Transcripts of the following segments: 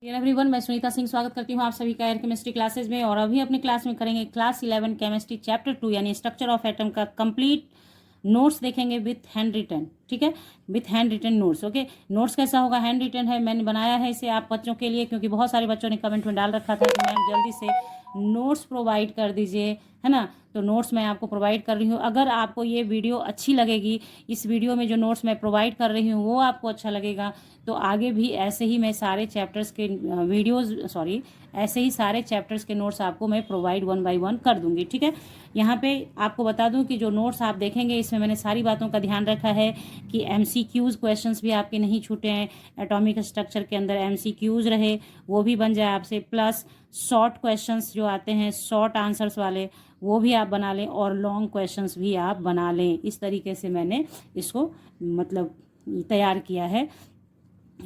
Everyone, मैं सुनीता सिंह स्वागत करती हूँ आप सभी का एयर केमिस्ट्री क्लासेज में। और अभी अपनी क्लास में करेंगे क्लास 11 केमिस्ट्री चैप्टर 2 यानी स्ट्रक्चर ऑफ एटम का कंप्लीट नोट्स देखेंगे विथ हैंड रिटन। ठीक है, with handwritten notes. Okay, notes कैसा होगा? हैंड रिटन है, मैंने बनाया है इसे आप बच्चों के लिए, क्योंकि बहुत सारे बच्चों ने कमेंट में डाल रखा था कि मैम जल्दी से नोट्स प्रोवाइड कर दीजिए, है ना। तो नोट्स मैं आपको प्रोवाइड कर रही हूँ। अगर आपको ये वीडियो अच्छी लगेगी, इस वीडियो में जो नोट्स मैं प्रोवाइड कर रही हूँ वो आपको अच्छा लगेगा, तो आगे भी ऐसे ही मैं सारे चैप्टर्स के ऐसे ही सारे चैप्टर्स के नोट्स आपको मैं प्रोवाइड 1 बाय 1 कर दूंगी। ठीक है, यहाँ पे आपको बता दूं कि जो नोट्स आप देखेंगे इसमें मैंने सारी बातों का ध्यान रखा है कि एमसीक्यूज क्वेश्चंस भी आपके नहीं छूटे हैं। एटॉमिक स्ट्रक्चर के अंदर एमसीक्यूज रहे, वो भी बन जाए आपसे, प्लस शॉर्ट क्वेश्चंस जो आते हैं शॉर्ट आंसर्स वाले वो भी आप बना लें, और लॉन्ग क्वेश्चंस भी आप बना लें। इस तरीके से मैंने इसको मतलब तैयार किया है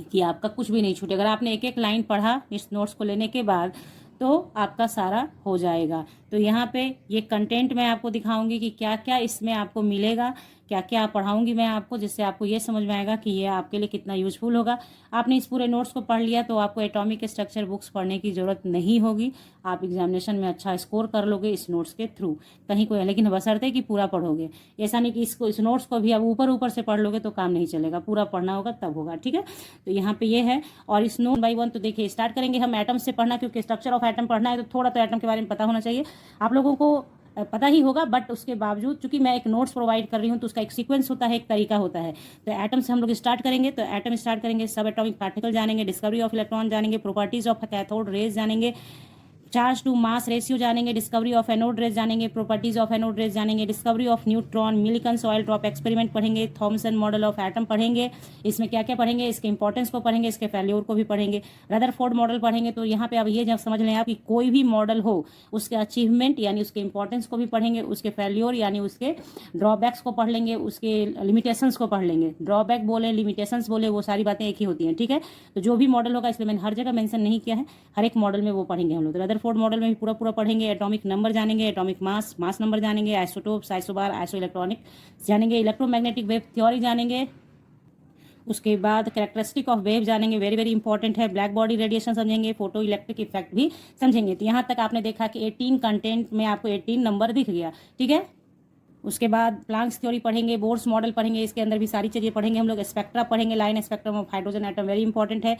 कि आपका कुछ भी नहीं छूटे। अगर आपने एक एक लाइन पढ़ा इस नोट्स को लेने के बाद तो आपका सारा हो जाएगा। तो यहाँ पे ये कंटेंट मैं आपको दिखाऊंगी कि क्या क्या इसमें आपको मिलेगा, क्या क्या पढ़ाऊंगी मैं आपको, जिससे आपको ये समझ में आएगा कि ये आपके लिए कितना यूजफुल होगा। आपने इस पूरे नोट्स को पढ़ लिया तो आपको एटॉमिक स्ट्रक्चर बुक्स पढ़ने की ज़रूरत नहीं होगी। आप एग्जामिनेशन में अच्छा स्कोर कर लोगे इस नोट्स के थ्रू, कहीं कोई, लेकिन बशर्ते कि पूरा पढ़ोगे। ऐसा नहीं कि इस नोट्स को भी आप ऊपर ऊपर से पढ़ लोगे तो काम नहीं चलेगा, पूरा पढ़ना होगा तब होगा। ठीक है, तो यहाँ पे ये है। और इस नोट बाई 1 तो देखिए स्टार्ट करेंगे हम एटम से पढ़ना, क्योंकि स्ट्रक्चर ऑफ एटम पढ़ना है तो थोड़ा तो एटम के बारे में पता होना चाहिए। आप लोगों को पता ही होगा, बट उसके बावजूद चूंकि मैं एक नोट्स प्रोवाइड कर रही हूँ तो उसका एक सीक्वेंस होता है, एक तरीका होता है। तो एटम से हम लोग स्टार्ट करेंगे। तो एटम स्टार्ट करेंगे, सब एटॉमिक पार्टिकल जानेंगे, डिस्कवरी ऑफ इलेक्ट्रॉन जानेंगे, प्रॉपर्टीज ऑफ कैथोड रेज जानेंगे, चार्ज टू मास रेशियो जानेंगे, डिस्कवरी ऑफ एनोड रेज जानेंगे, प्रॉपर्टीज ऑफ एनोड रेज जानेंगे, discovery of neutron, Millikan oil drop experiment पढ़ेंगे, थॉमसन मॉडल ऑफ एटम पढ़ेंगे। इसमें क्या क्या पढ़ेंगे, इसके इंपॉर्टेंस को पढ़ेंगे, इसके फेल्योर को भी पढ़ेंगे, रदरफोर्ड मॉडल पढ़ेंगे। तो यहाँ पे अब ये जब समझ लें आप कि कोई भी मॉडल हो उसके अचीवमेंट यानी उसके इंपॉर्टेंस को भी पढ़ेंगे, उसके फेल्योर यानी उसके ड्रॉबैक्स को पढ़ लेंगे, उसके लिमिटेशंस को पढ़ लेंगे। ड्रॉबैक बोले, लिमिटेशंस बोले, वो सारी बातें एक ही होती हैं। ठीक है, तो जो भी मॉडल होगा, इसलिए मैंने हर जगह मेंशन नहीं किया है, हर एक मॉडल में वो पढ़ेंगे हम लोग। तो रदरफोर्ड मॉडल में भी पूरा पढ़ेंगे। एटॉमिक नंबर जानेंगे, एटॉमिक मास नंबर जानेंगे, आइसोटोप्स, आइसोबार, आइसो इलेक्ट्रॉनिक जानेंगे, इलेक्ट्रोमैग्नेटिक वेव थ्योरी जानेंगे। उसके बाद कैरेक्टरिस्टिक ऑफ वेव जानेंगे, वेरी वेरी इंपॉर्टेंट है। ब्लैक बॉडी रेडिएशन समझेंगे, फोटो इलेक्ट्रिक इफेक्ट भी समझेंगे। तो यहाँ तक आपने देखा कि 18 कंटेंट में आपको 18 नंबर दिख गया। ठीक है, उसके बाद प्लांक्स थ्योरी पढ़ेंगे, बोर्स मॉडल पढ़ेंगे, इसके अंदर भी सारी चीज़ें पढ़ेंगे हम लोग। स्पेक्ट्रा पढ़ेंगे, line spectrum of hydrogen atom very important है।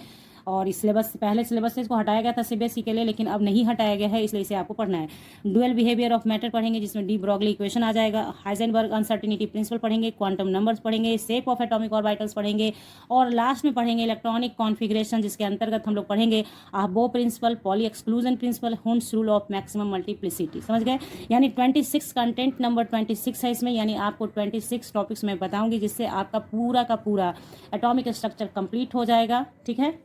और इस सिलेबस पहले सिलेबस से इसको हटाया गया था सीबीएसई के लिए, लेकिन अब नहीं हटाया गया है, इसलिए इसे आपको पढ़ना है। डुअल बिहेवियर ऑफ मैटर पढ़ेंगे, जिसमें डी ब्रॉगली इक्वेशन आ जाएगा। हाइजेनबर्ग अनसर्टिनिटी प्रिंसिपल पढ़ेंगे, क्वांटम नंबर्स पढ़ेंगे, शेप ऑफ एटॉमिक ऑर्बिटल्स पढ़ेंगे, और लास्ट में पढ़ेंगे इलेक्ट्रॉनिक कॉन्फिग्रेशन, जिसके अंतर्गत हम लोग पढ़ेंगे Aufbau principle, Pauli exclusion principle, Hund's rule of maximum multiplicity. समझ गए? यानी 26 कंटेंट नंबर 26 है इसमें, यानी आपको 26 टॉपिक्स मैं बताऊंगी, जिससे आपका पूरा का पूरा एटॉमिक स्ट्रक्चर कंप्लीट हो जाएगा। ठीक है,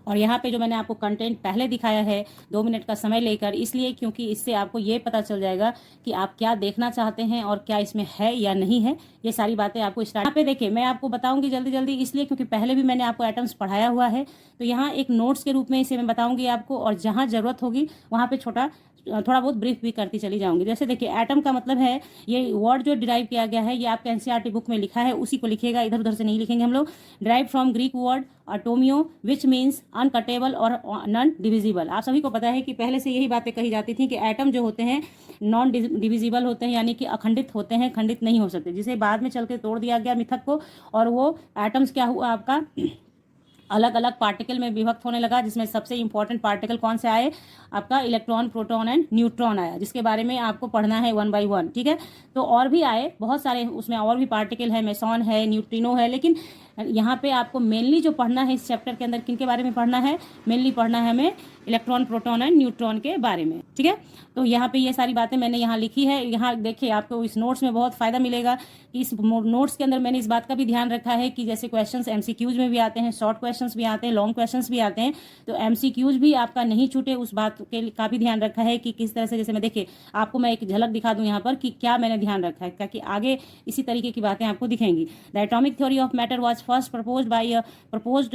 और यहाँ पे जो मैंने आपको कंटेंट पहले दिखाया है 2 मिनट का समय लेकर, इसलिए क्योंकि इससे आपको ये पता चल जाएगा कि आप क्या देखना चाहते हैं और क्या इसमें है या नहीं है। ये सारी बातें आपको स्टार्ट यहाँ पे देखिए मैं आपको बताऊंगी जल्दी जल्दी, इसलिए क्योंकि पहले भी मैंने आपको एटम्स पढ़ाया हुआ है। तो यहाँ एक नोट्स के रूप में इसे मैं बताऊंगी आपको, और जहाँ जरूरत होगी वहाँ पे थोड़ा बहुत ब्रीफ भी करती चली जाऊंगी। जैसे देखिए एटम का मतलब है, ये वर्ड जो डिराइव किया गया है ये आपके एनसीईआरटी बुक में लिखा है, उसी को लिखिएगा, इधर उधर से नहीं लिखेंगे हम लोग। Derive from Greek word atomio which means uncuttable और नॉन डिविजिबल। आप सभी को पता है कि पहले से यही बातें कही जाती थी कि एटम जो होते हैं नॉन डिविजिबल होते हैं, यानी कि अखंडित होते हैं, खंडित नहीं हो सकते, जिसे बाद में चल के तोड़ दिया गया मिथक को, और वो एटम्स क्या हुआ आपका अलग अलग पार्टिकल में विभक्त होने लगा, जिसमें सबसे इंपॉर्टेंट पार्टिकल कौन से आए आपका इलेक्ट्रॉन, प्रोटॉन एंड न्यूट्रॉन आया, जिसके बारे में आपको पढ़ना है 1 बाय 1। ठीक है, तो और भी आए बहुत सारे, उसमें और भी पार्टिकल है, मेसॉन है, न्यूट्रिनो है, लेकिन यहाँ पे आपको मेनली जो पढ़ना है इस चैप्टर के अंदर, किन के बारे में पढ़ना है, मेनली पढ़ना है हमें इलेक्ट्रॉन, प्रोटॉन एंड न्यूट्रॉन के बारे में। ठीक है, तो यहाँ पे ये सारी बातें मैंने यहाँ लिखी है। यहाँ देखिए आपको इस नोट्स में बहुत फायदा मिलेगा। इस नोट्स के अंदर मैंने इस बात का भी ध्यान रखा है कि जैसे क्वेश्चंस एमसीक्यूज में भी आते हैं, शॉर्ट क्वेश्चंस भी आते हैं, लॉन्ग क्वेश्चंस भी आते हैं, तो एमसीक्यूज भी आपका नहीं छूटे, उस बात का भी ध्यान रखा है कि किस तरह से, जैसे मैं देखिए आपको मैं एक झलक दिखा दूं यहाँ पर कि क्या मैंने ध्यान रखा है, ताकि आगे इसी तरीके की बातें आपको दिखेंगी। The atomic theory of matter was first proposed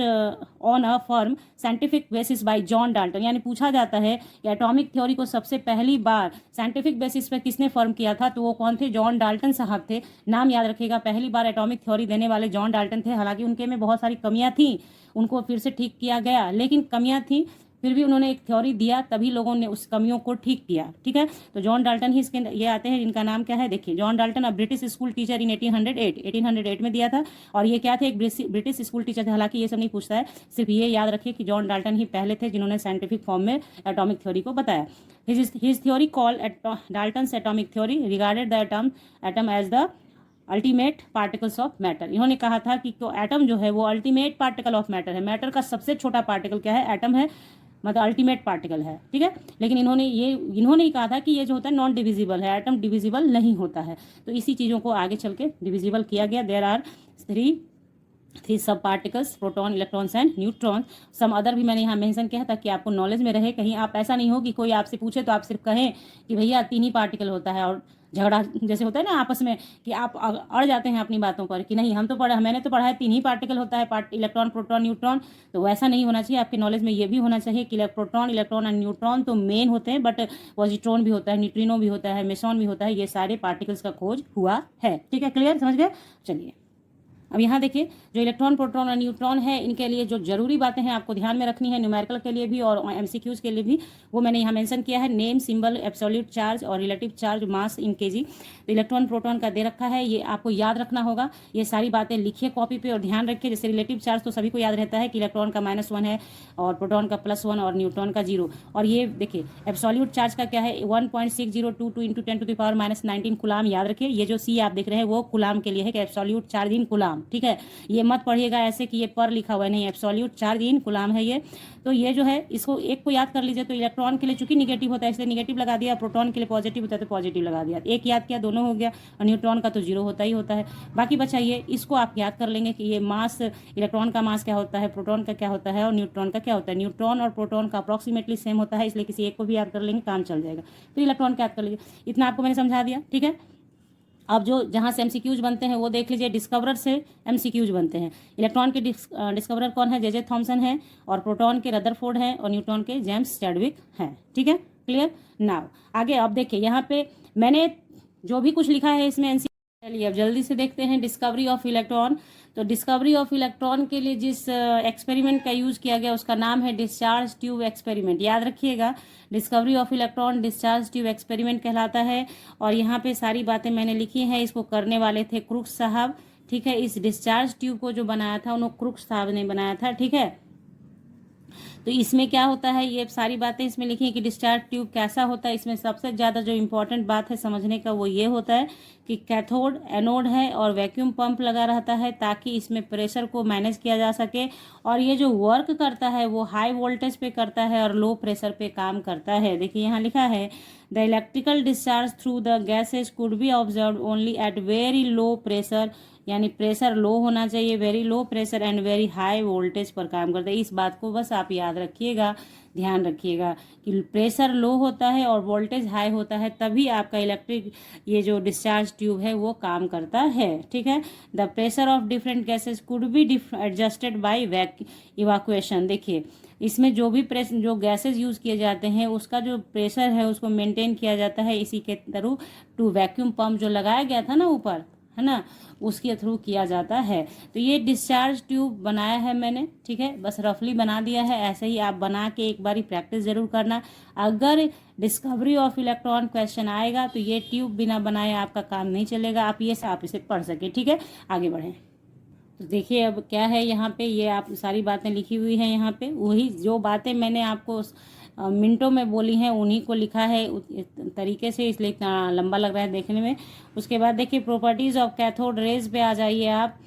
on a firm scientific basis bye John Dalton, यानी पूछा जाता है कि एटॉमिक थ्योरी को सबसे पहली बार साइंटिफिक बेसिस पर किसने फर्म किया था, तो वो कौन थे, जॉन डाल्टन साहब थे। नाम याद रखिएगा, पहली बार एटॉमिक थ्योरी देने वाले जॉन डाल्टन थे। हालांकि उनके में बहुत सारी कमियां थी, उनको फिर से ठीक किया गया, लेकिन कमियां थी फिर भी उन्होंने एक थ्योरी दिया, तभी लोगों ने उस कमियों को ठीक किया। ठीक है, तो जॉन डाल्टन ही इसके ये आते हैं, जिनका नाम क्या है, देखिए John Dalton a British school teacher इन 1808 में दिया था। और ये क्या थे, एक ब्रिटिश स्कूल टीचर थे। हालांकि ये सब नहीं पूछता है, सिर्फ ये याद रखिए कि जॉन डाल्टन ही पहले थे जिन्होंने साइंटिफिक फॉर्म में एटॉमिक थ्योरी को बताया। His theory called Dalton's atomic theory regarded the atom as the ultimate particles of matter. इन्होंने कहा था कि एटम जो है वो अल्टीमेट पार्टिकल ऑफ मैटर है। मैटर का सबसे छोटा पार्टिकल क्या है, एटम है, मतलब अल्टीमेट पार्टिकल है। ठीक है, लेकिन इन्होंने ही कहा था कि ये जो होता है नॉन डिविजिबल है, एटम डिविजिबल नहीं होता है। तो इसी चीज़ों को आगे चल के डिविजिबल किया गया। There are three sub particles, proton, electrons and neutron. Some other भी मैंने यहाँ मेंशन किया है ताकि आपको नॉलेज में रहे। कहीं आप ऐसा नहीं हो कि कोई आपसे पूछे तो आप सिर्फ कहें कि भैया 3 ही पार्टिकल होता है, और झगड़ा जैसे होता है ना आपस में कि आप अड़ जाते हैं अपनी बातों पर कि नहीं हम तो मैंने तो पढ़ा है 3 ही पार्टिकल होता है, इलेक्ट्रॉन, प्रोटॉन, न्यूट्रॉन। तो वैसा नहीं होना चाहिए। आपके नॉलेज में ये भी होना चाहिए कि प्रोटॉन, इलेक्ट्रॉन एंड न्यूट्रॉन तो मेन होते हैं, बट पॉजिट्रॉन भी होता है, न्यूट्रिनो भी होता है, मेसॉन भी होता है। ये सारे पार्टिकल्स का खोज हुआ है। ठीक है, क्लियर, समझ गए। चलिए अब यहाँ देखिए, जो इलेक्ट्रॉन, प्रोटॉन और न्यूट्रॉन है, इनके लिए जो जरूरी बातें हैं आपको ध्यान में रखनी है, न्यूमेरिकल के लिए भी और एमसीक्यूज के लिए भी, वो मैंने यहाँ मेंशन किया है। नेम, सिंबल, एब्सोल्यूट चार्ज और रिलेटिव चार्ज, मास इन केजी। तो इलेक्ट्रॉन, प्रोटॉन का दे रखा है, ये आपको याद रखना होगा। ये सारी बातें लिखिए कॉपी पे और ध्यान रखिए। जैसे रिलेटिव चार्ज तो सभी को याद रहता है कि इलेक्ट्रॉन का -1 है और प्रोटॉन का +1 और न्यूट्रॉन का 0। और ये देखिए एब्सोल्यूट चार्ज का क्या है, 1.6022 × 10⁻⁹ कुलाम। याद रखिए, ये जो सी आप देख रहे हैं वो कुलाम के लिए है कि एब्सोल्यूट चार्ज इन कुलाम। ठीक है, ये मत पढ़िएगा ऐसे कि ये पर लिखा हुआ है, नहीं, एब्सोल्यूट चार्ज इन कुलाम है ये। तो ये जो है इसको एक को याद कर लीजिए। तो इलेक्ट्रॉन के लिए चूंकि निगेटिव होता है इसलिए निगेटिव लगा दिया, प्रोटॉन के लिए पॉजिटिव होता है तो पॉजिटिव लगा दिया। एक याद किया, दोनों हो गया। और न्यूट्रॉन का तो 0 होता ही होता है। बाकी बचाइए, इसको आप याद कर लेंगे कि ये मास, इलेक्ट्रॉन का मास क्या होता है, प्रोटॉन का क्या होता है और न्यूट्रॉन का क्या होता है। न्यूट्रॉन और प्रोटॉन का अप्रॉक्सीमेटली सेम होता है, इसलिए किसी एक को भी याद कर लेंगे, काम चल जाएगा। फिर इलेक्ट्रॉन का याद कर लीजिए। इतना आपको मैंने समझा दिया। ठीक है, अब जो जहाँ से एमसीक्यूज बनते हैं वो देख लीजिए। डिस्कवरर से एमसीक्यूज बनते हैं। इलेक्ट्रॉन के डिस्कवरर कौन है, जे थॉमसन है, और प्रोटॉन के रदरफोर्ड है, और न्यूट्रॉन के जेम्स चैडविक हैं। ठीक है, क्लियर। नाउ आगे अब देखिए, यहाँ पे मैंने जो भी कुछ लिखा है इसमें चलिए अब जल्दी से देखते हैं डिस्कवरी ऑफ इलेक्ट्रॉन। तो डिस्कवरी ऑफ इलेक्ट्रॉन के लिए जिस एक्सपेरिमेंट का यूज़ किया गया उसका नाम है डिस्चार्ज ट्यूब एक्सपेरिमेंट। याद रखिएगा, discovery of electron discharge tube experiment कहलाता है। और यहाँ पे सारी बातें मैंने लिखी हैं। इसको करने वाले थे क्रुक्स साहब। ठीक है, इस डिस्चार्ज ट्यूब को जो बनाया था उन्होंने क्रुक्स साहब ने बनाया था। ठीक है, तो इसमें क्या होता है, ये सारी बातें इसमें लिखी है कि डिस्चार्ज ट्यूब कैसा होता है। इसमें सबसे ज़्यादा जो इम्पोर्टेंट बात है समझने का वो ये होता है कि कैथोड, एनोड है और वैक्यूम पंप लगा रहता है ताकि इसमें प्रेशर को मैनेज किया जा सके। और ये जो वर्क करता है वो हाई वोल्टेज पे करता है और लो प्रेशर पे काम करता है। देखिए यहाँ लिखा है, the electrical discharge through the gases could be observe only at very low pressure, यानी प्रेशर लो होना चाहिए, very low pressure and very high voltage पर काम करता है। इस बात को बस आप याद रखिएगा, ध्यान रखिएगा कि प्रेशर लो होता है और वोल्टेज हाई होता है, तभी आपका इलेक्ट्रिक ये जो डिस्चार्ज ट्यूब है वो काम करता है। ठीक है, the pressure of different gases could be adjusted by evacuation. देखिए इसमें जो भी जो गैसेज यूज़ किए जाते हैं उसका जो प्रेशर है उसको मेंटेन किया जाता है इसी के थ्रू, टू वैक्यूम पंप जो लगाया गया था ना ऊपर, है ना, उसके थ्रू किया जाता है। तो ये डिस्चार्ज ट्यूब बनाया है मैंने। ठीक है, बस रफली बना दिया है, ऐसे ही आप बना के एक बारी प्रैक्टिस जरूर करना। अगर डिस्कवरी ऑफ इलेक्ट्रॉन क्वेश्चन आएगा तो ये ट्यूब बिना बनाए आपका काम नहीं चलेगा। आप इसे पढ़ सके। ठीक है, आगे बढ़ें। तो देखिए अब क्या है यहाँ पे, ये आप सारी बातें लिखी हुई हैं यहाँ पे, वही जो बातें मैंने आपको मिनटों में बोली हैं उन्हीं को लिखा है तरीके से, इसलिए इतना लंबा लग रहा है देखने में। उसके बाद देखिए प्रॉपर्टीज़ ऑफ कैथोड रेज पे आ जाइए आप।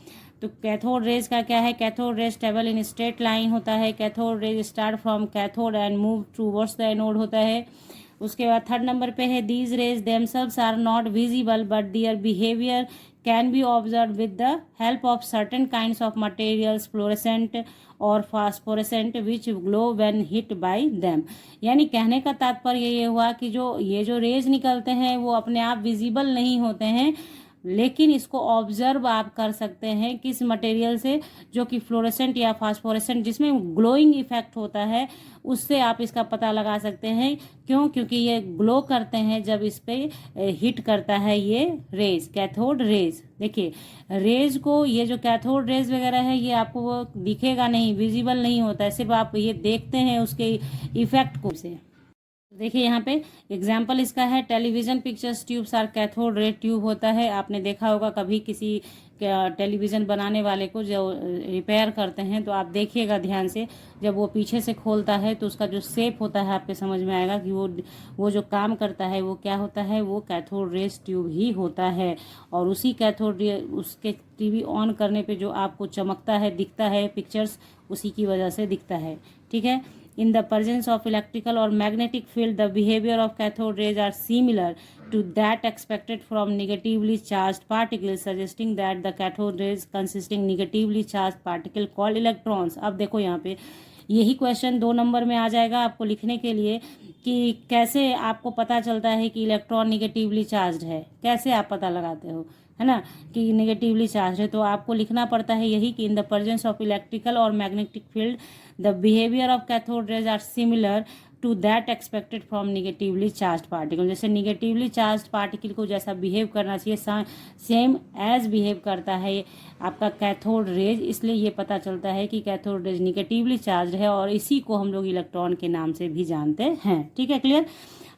तो कैथोड रेज का क्या है, cathode rays travel in straight line होता है। Cathode rays start from cathode and move towards the anode होता है। उसके बाद 3rd नंबर पे है, these rays themselves are not visible but their behaviour can be observed with the help of certain kinds of materials, fluorescent और phosphorescent which glow when hit by them. यानी कहने का तात्पर्य ये हुआ कि जो रेज निकलते हैं वो अपने आप विजिबल नहीं होते हैं, लेकिन इसको ऑब्जर्व आप कर सकते हैं किस मटेरियल से, जो कि फ्लोरेसेंट या फास्फोरेसेंट जिसमें ग्लोइंग इफेक्ट होता है, उससे आप इसका पता लगा सकते हैं। क्यों? क्योंकि ये ग्लो करते हैं जब इस पे हिट करता है ये रेज, कैथोड रेज। देखिए रेज को, ये जो कैथोड रेज वगैरह है ये आपको वो दिखेगा नहीं, विजिबल नहीं होता है, सिर्फ आप ये देखते हैं उसके इफेक्ट को से। देखिए यहाँ पे एग्जाम्पल इसका है, television pictures tubes are cathode ray tube होता है। आपने देखा होगा कभी किसी टेलीविज़न बनाने वाले को जो रिपेयर करते हैं, तो आप देखिएगा ध्यान से, जब वो पीछे से खोलता है तो उसका जो शेप होता है आपके समझ में आएगा कि वो जो काम करता है वो क्या होता है, वो कैथोड रेज ट्यूब ही होता है। और उसी कैथोड रे, उसके टीवी ऑन करने पे जो आपको चमकता है, दिखता है पिक्चर्स, उसी की वजह से दिखता है। ठीक है। In the presence of electrical or magnetic field, the behavior of cathode rays are similar to that expected from negatively charged particles, suggesting that the cathode rays consisting negatively charged particle called electrons। अब देखो यहाँ पे यही question 2 number में आ जाएगा आपको लिखने के लिए कि कैसे आपको पता चलता है कि इलेक्ट्रॉन निगेटिवली चार्ज है, कैसे आप पता लगाते हो, है ना, कि निगेटिवली चार्ज है। तो आपको लिखना पड़ता है यही कि in the presence of electrical और magnetic field the behaviour of cathode rays are similar to that expected from negatively charge particle. जैसे निगेटिवली चार्ज पार्टिकल को जैसा बिहेव करना चाहिए, सेम एज बिहेव करता है आपका कैथोड रेज, इसलिए ये पता चलता है कि कैथोड रेज निगेटिवली चार्ज है, और इसी को हम लोग इलेक्ट्रॉन के नाम से भी जानते हैं। ठीक है, क्लियर।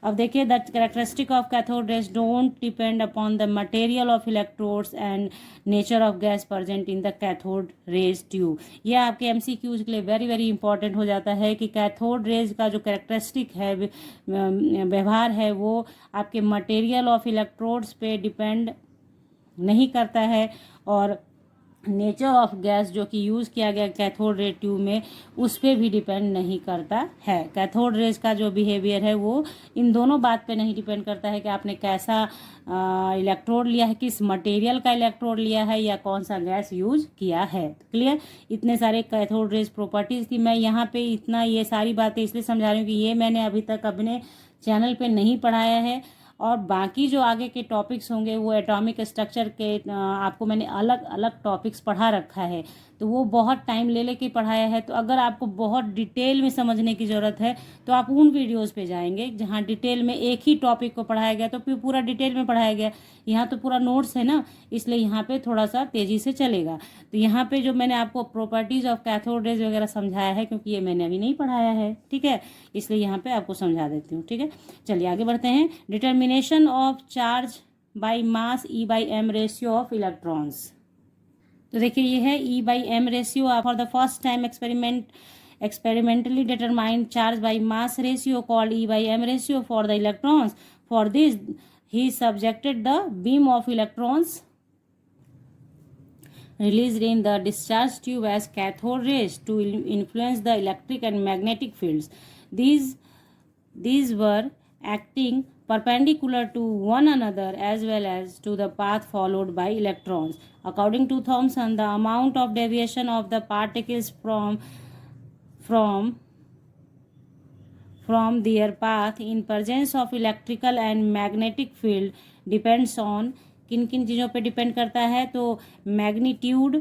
अब देखिए, the characteristic of cathode raise don't depend upon the material of electrodes and nature of gas present in the cathode rays tube. ये आपके एमसीक्यूज के लिए वेरी वेरी इंपॉर्टेंट हो जाता है कि कैथोड रेज का जो कैरेक्टरिस्टिक है, व्यवहार है, वो आपके मटेरियल ऑफ इलेक्ट्रोड्स पे डिपेंड नहीं करता है, और नेचर ऑफ गैस जो कि यूज़ किया गया कैथोड रे ट्यूब में, उस पर भी डिपेंड नहीं करता है। कैथोड रेज का जो बिहेवियर है वो इन दोनों बात पे नहीं डिपेंड करता है कि आपने कैसा इलेक्ट्रोड लिया है, किस मटेरियल का इलेक्ट्रोड लिया है, या कौन सा गैस यूज किया है। क्लियर। इतने सारे कैथोड रेज प्रॉपर्टीज थी। मैं यहाँ पे इतना ये सारी बातें इसलिए समझा रही हूँ कि ये मैंने अभी तक अपने चैनल पे नहीं पढ़ाया है, और बाकी जो आगे के टॉपिक्स होंगे वो एटॉमिक स्ट्रक्चर के आपको मैंने अलग अलग टॉपिक्स पढ़ा रखा है, तो वो बहुत टाइम ले लेके पढ़ाया है। तो अगर आपको बहुत डिटेल में समझने की ज़रूरत है तो आप उन वीडियोस पे जाएंगे जहाँ डिटेल में एक ही टॉपिक को पढ़ाया गया, तो फिर पूरा डिटेल में पढ़ाया गया। यहाँ तो पूरा नोट्स है ना, इसलिए यहाँ पे थोड़ा सा तेज़ी से चलेगा। तो यहाँ पे जो मैंने आपको प्रॉपर्टीज़ ऑफ कैथोड रेज वगैरह समझाया है, क्योंकि ये मैंने अभी नहीं पढ़ाया है, ठीक है, इसलिए यहाँ पे आपको समझा देती हूँ। ठीक है, चलिए आगे बढ़ते हैं। Determination of charge by mass E by m ratio of electrons. तो देखिए ये है E by m ratio for the first time experimentally determined charge by mass ratio called E by m ratio for the electrons. For this, he subjected the beam of electrons released in the discharge tube as cathode rays to influence the electric and magnetic fields. These were acting perpendicular to one another as well as to the path followed by electrons. According to Thomson, the amount of deviation of the particles from their path in presence of electrical and magnetic field depends on किन किन चीज़ों पे depend करता है, तो magnitude,